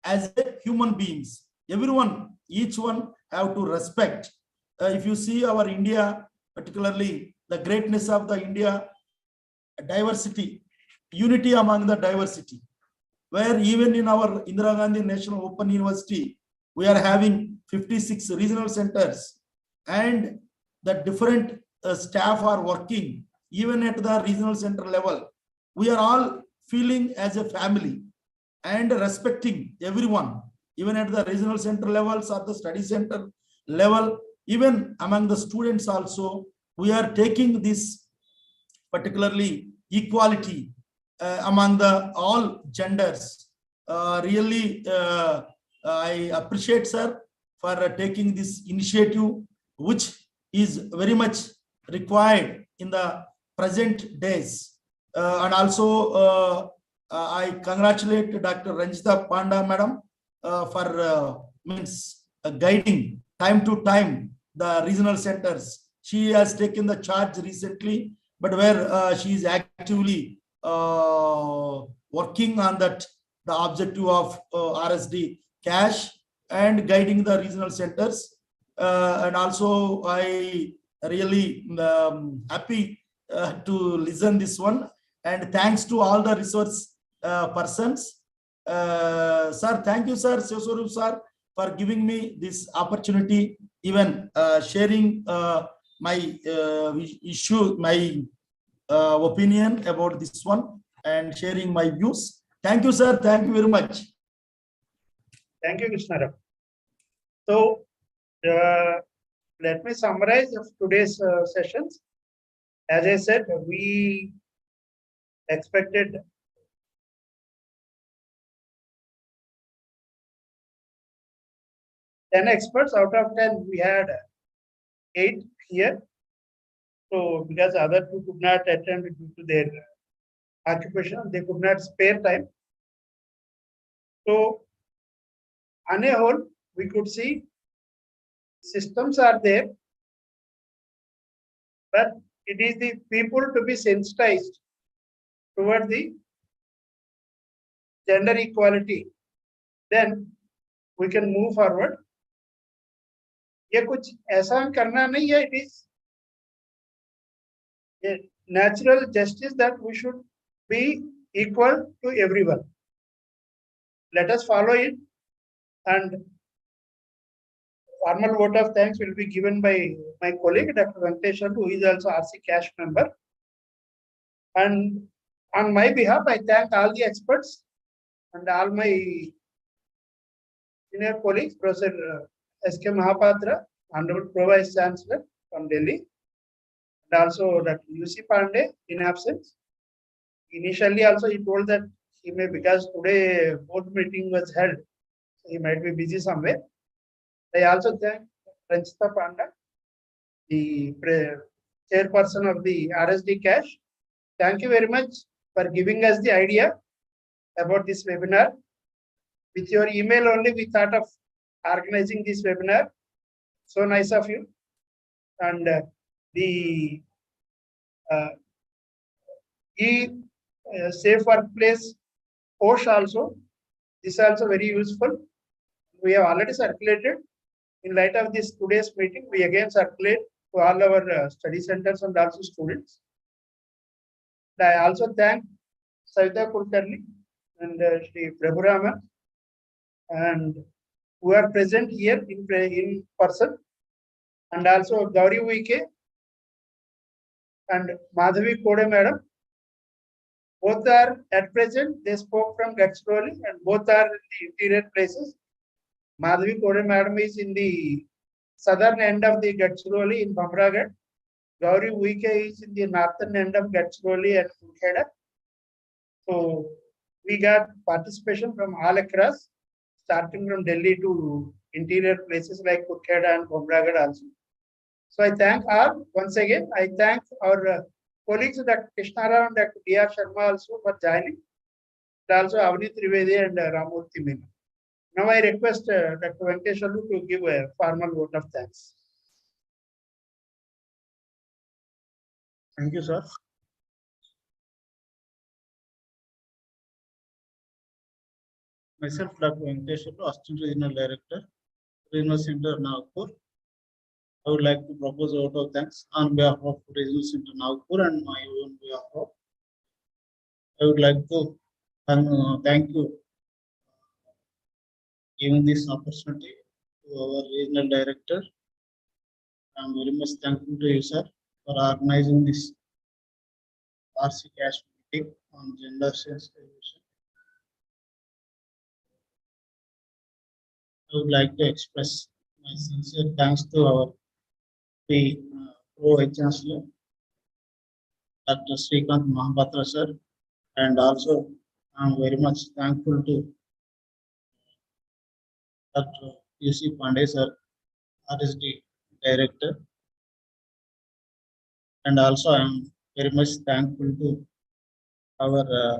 Speaker 15: as a human beings. Everyone, each one have to respect. If you see our India, particularly the greatness of the India, diversity, unity among the diversity, where even in our Indira Gandhi National Open University, we are having 56 regional centers, and the different staff are working even at the regional center level. We are all feeling as a family and respecting everyone, even at the regional center levels or the study center level, even among the students also, we are taking this particularly equality among the all genders. Really, I appreciate, sir, for taking this initiative, which is very much required in the present days. And also, I congratulate Dr. Ranjita Panda, madam, for guiding time to time the regional centers. She has taken the charge recently, but where she is actively working on that, the objective of RSD cash and guiding the regional centers. And also, I really happy to listen this one. And thanks to all the resource persons. Sir, thank you, sir, Sivaswarup sir, for giving me this opportunity, even sharing my issue, my opinion about this one, and sharing my views. Thank you, sir. Thank you very much.
Speaker 2: Thank you, Krishna. So, let me summarize of today's sessions. As I said, we expected 10 experts. Out of 10, we had 8 here. So, because other two could not attend due to their occupation, they could not spare time. So, on a whole, we could see systems are there, but it is the people to be sensitized toward the gender equality. Then we can move forward. ये कुछ ऐसा करना नहीं है. It is a natural justice that we should be equal to everyone. Let us follow it, and formal vote of thanks will be given by my colleague, Dr. Venkateshwar, who is also RC Cash member. And on my behalf, I thank all the experts and all my senior colleagues, Professor S.K. Mahapatra, Honorable Pro Vice Chancellor from Delhi, and also Dr. U.C. Pandey in absence. Initially, also he told that he may, because today board meeting was held, so he might be busy somewhere. I also thank Ranjita Panda, the chairperson of the RSD Cash. Thank you very much for giving us the idea about this webinar. With your email only, we thought of organizing this webinar. So nice of you. And the safe workplace post also, this is also very useful. We have already circulated. In light of this today's meeting, we again circulate to all our study centers and also students. And I also thank Savita Kulkarni and Shri Prabhurama, and who are present here in person, and also Gauri Uike and Madhavi Kode madam. Both are at present. They spoke from Gadchiroli, and both are in the interior places. Madhavi Kode madam is in the southern end of the Gadchiroli in Bamragad. Gauri Uike is in the northern end of Gadchiroli at Kulkheda. So we got participation from all across, starting from Delhi to interior places like Kurkeda and Bombragad also. So I thank all once again. I thank our colleagues, Dr. Krishnara and Dr. D.R. Sharma also for joining, and also Avni Trivedi and Ramurthy Menon. Now I request Dr. Venkateshwarlu to give a formal vote of thanks. Thank you, sir. Myself, Dr. Venkateshwarlu, Assistant Regional Director, Regional Center, Nagpur. I would like to propose a vote of thanks on behalf of Regional Center Nagpur and my own behalf. I would like to thank you giving this opportunity to our regional director. I am very much thankful to you, sir, for organizing this RC cash meeting on gender sensitization. I would like to express my sincere thanks to our Pro Chancellor, Dr. Srikanth Mahapatra, sir, and also I am very much thankful to Dr. U.C. Pandey, sir, RSD Director, and also I am very much thankful to our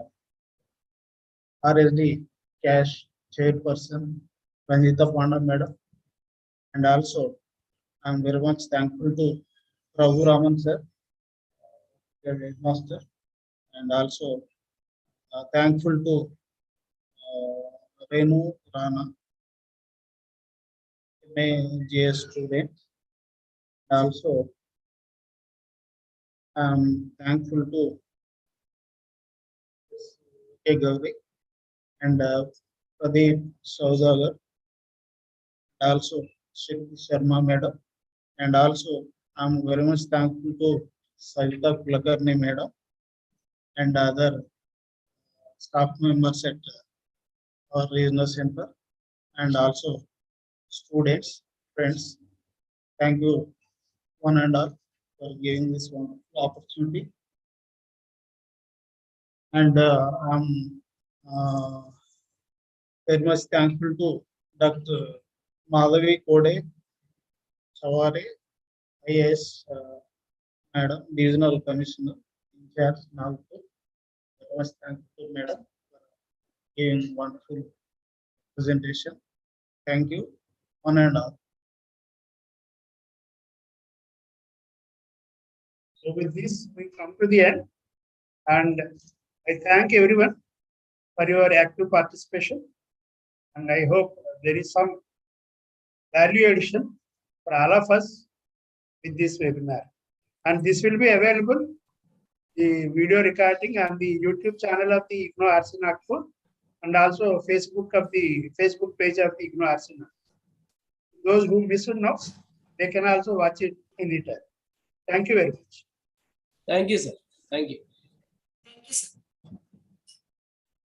Speaker 2: RSD Cash Chairperson, Ranjita Panda Madam, and also I am very much thankful to Prabhu Raman, sir, the headmaster, and also thankful to Renu Rana, JS student. Also, I am thankful to A. Gauri and Pradeep Sauzagar, also Shri Sharma Madam, and also I am very much thankful to Sajita Kulkarni Madam and other staff members at our regional center, and also students, friends. Thank you one and all for giving this wonderful opportunity. And I'm very much thankful to Dr. Madhavi Kode Saware, IAS Madam, Divisional Commissioner in charge Nagpur. Very much thankful to Madam for giving wonderful presentation. Thank you, one and all. So with this, we come to the end, and I thank everyone for your active participation, and I hope there is some value addition for all of us with this webinar. And this will be available, the video recording on the YouTube channel of the IGNOU RC Nagpur, and also Facebook page of the IGNOU RC Nagpur. Those who missed now, they can also watch it anytime. Thank you very much.
Speaker 13: Thank you, sir. Thank you.
Speaker 12: Thank you, sir.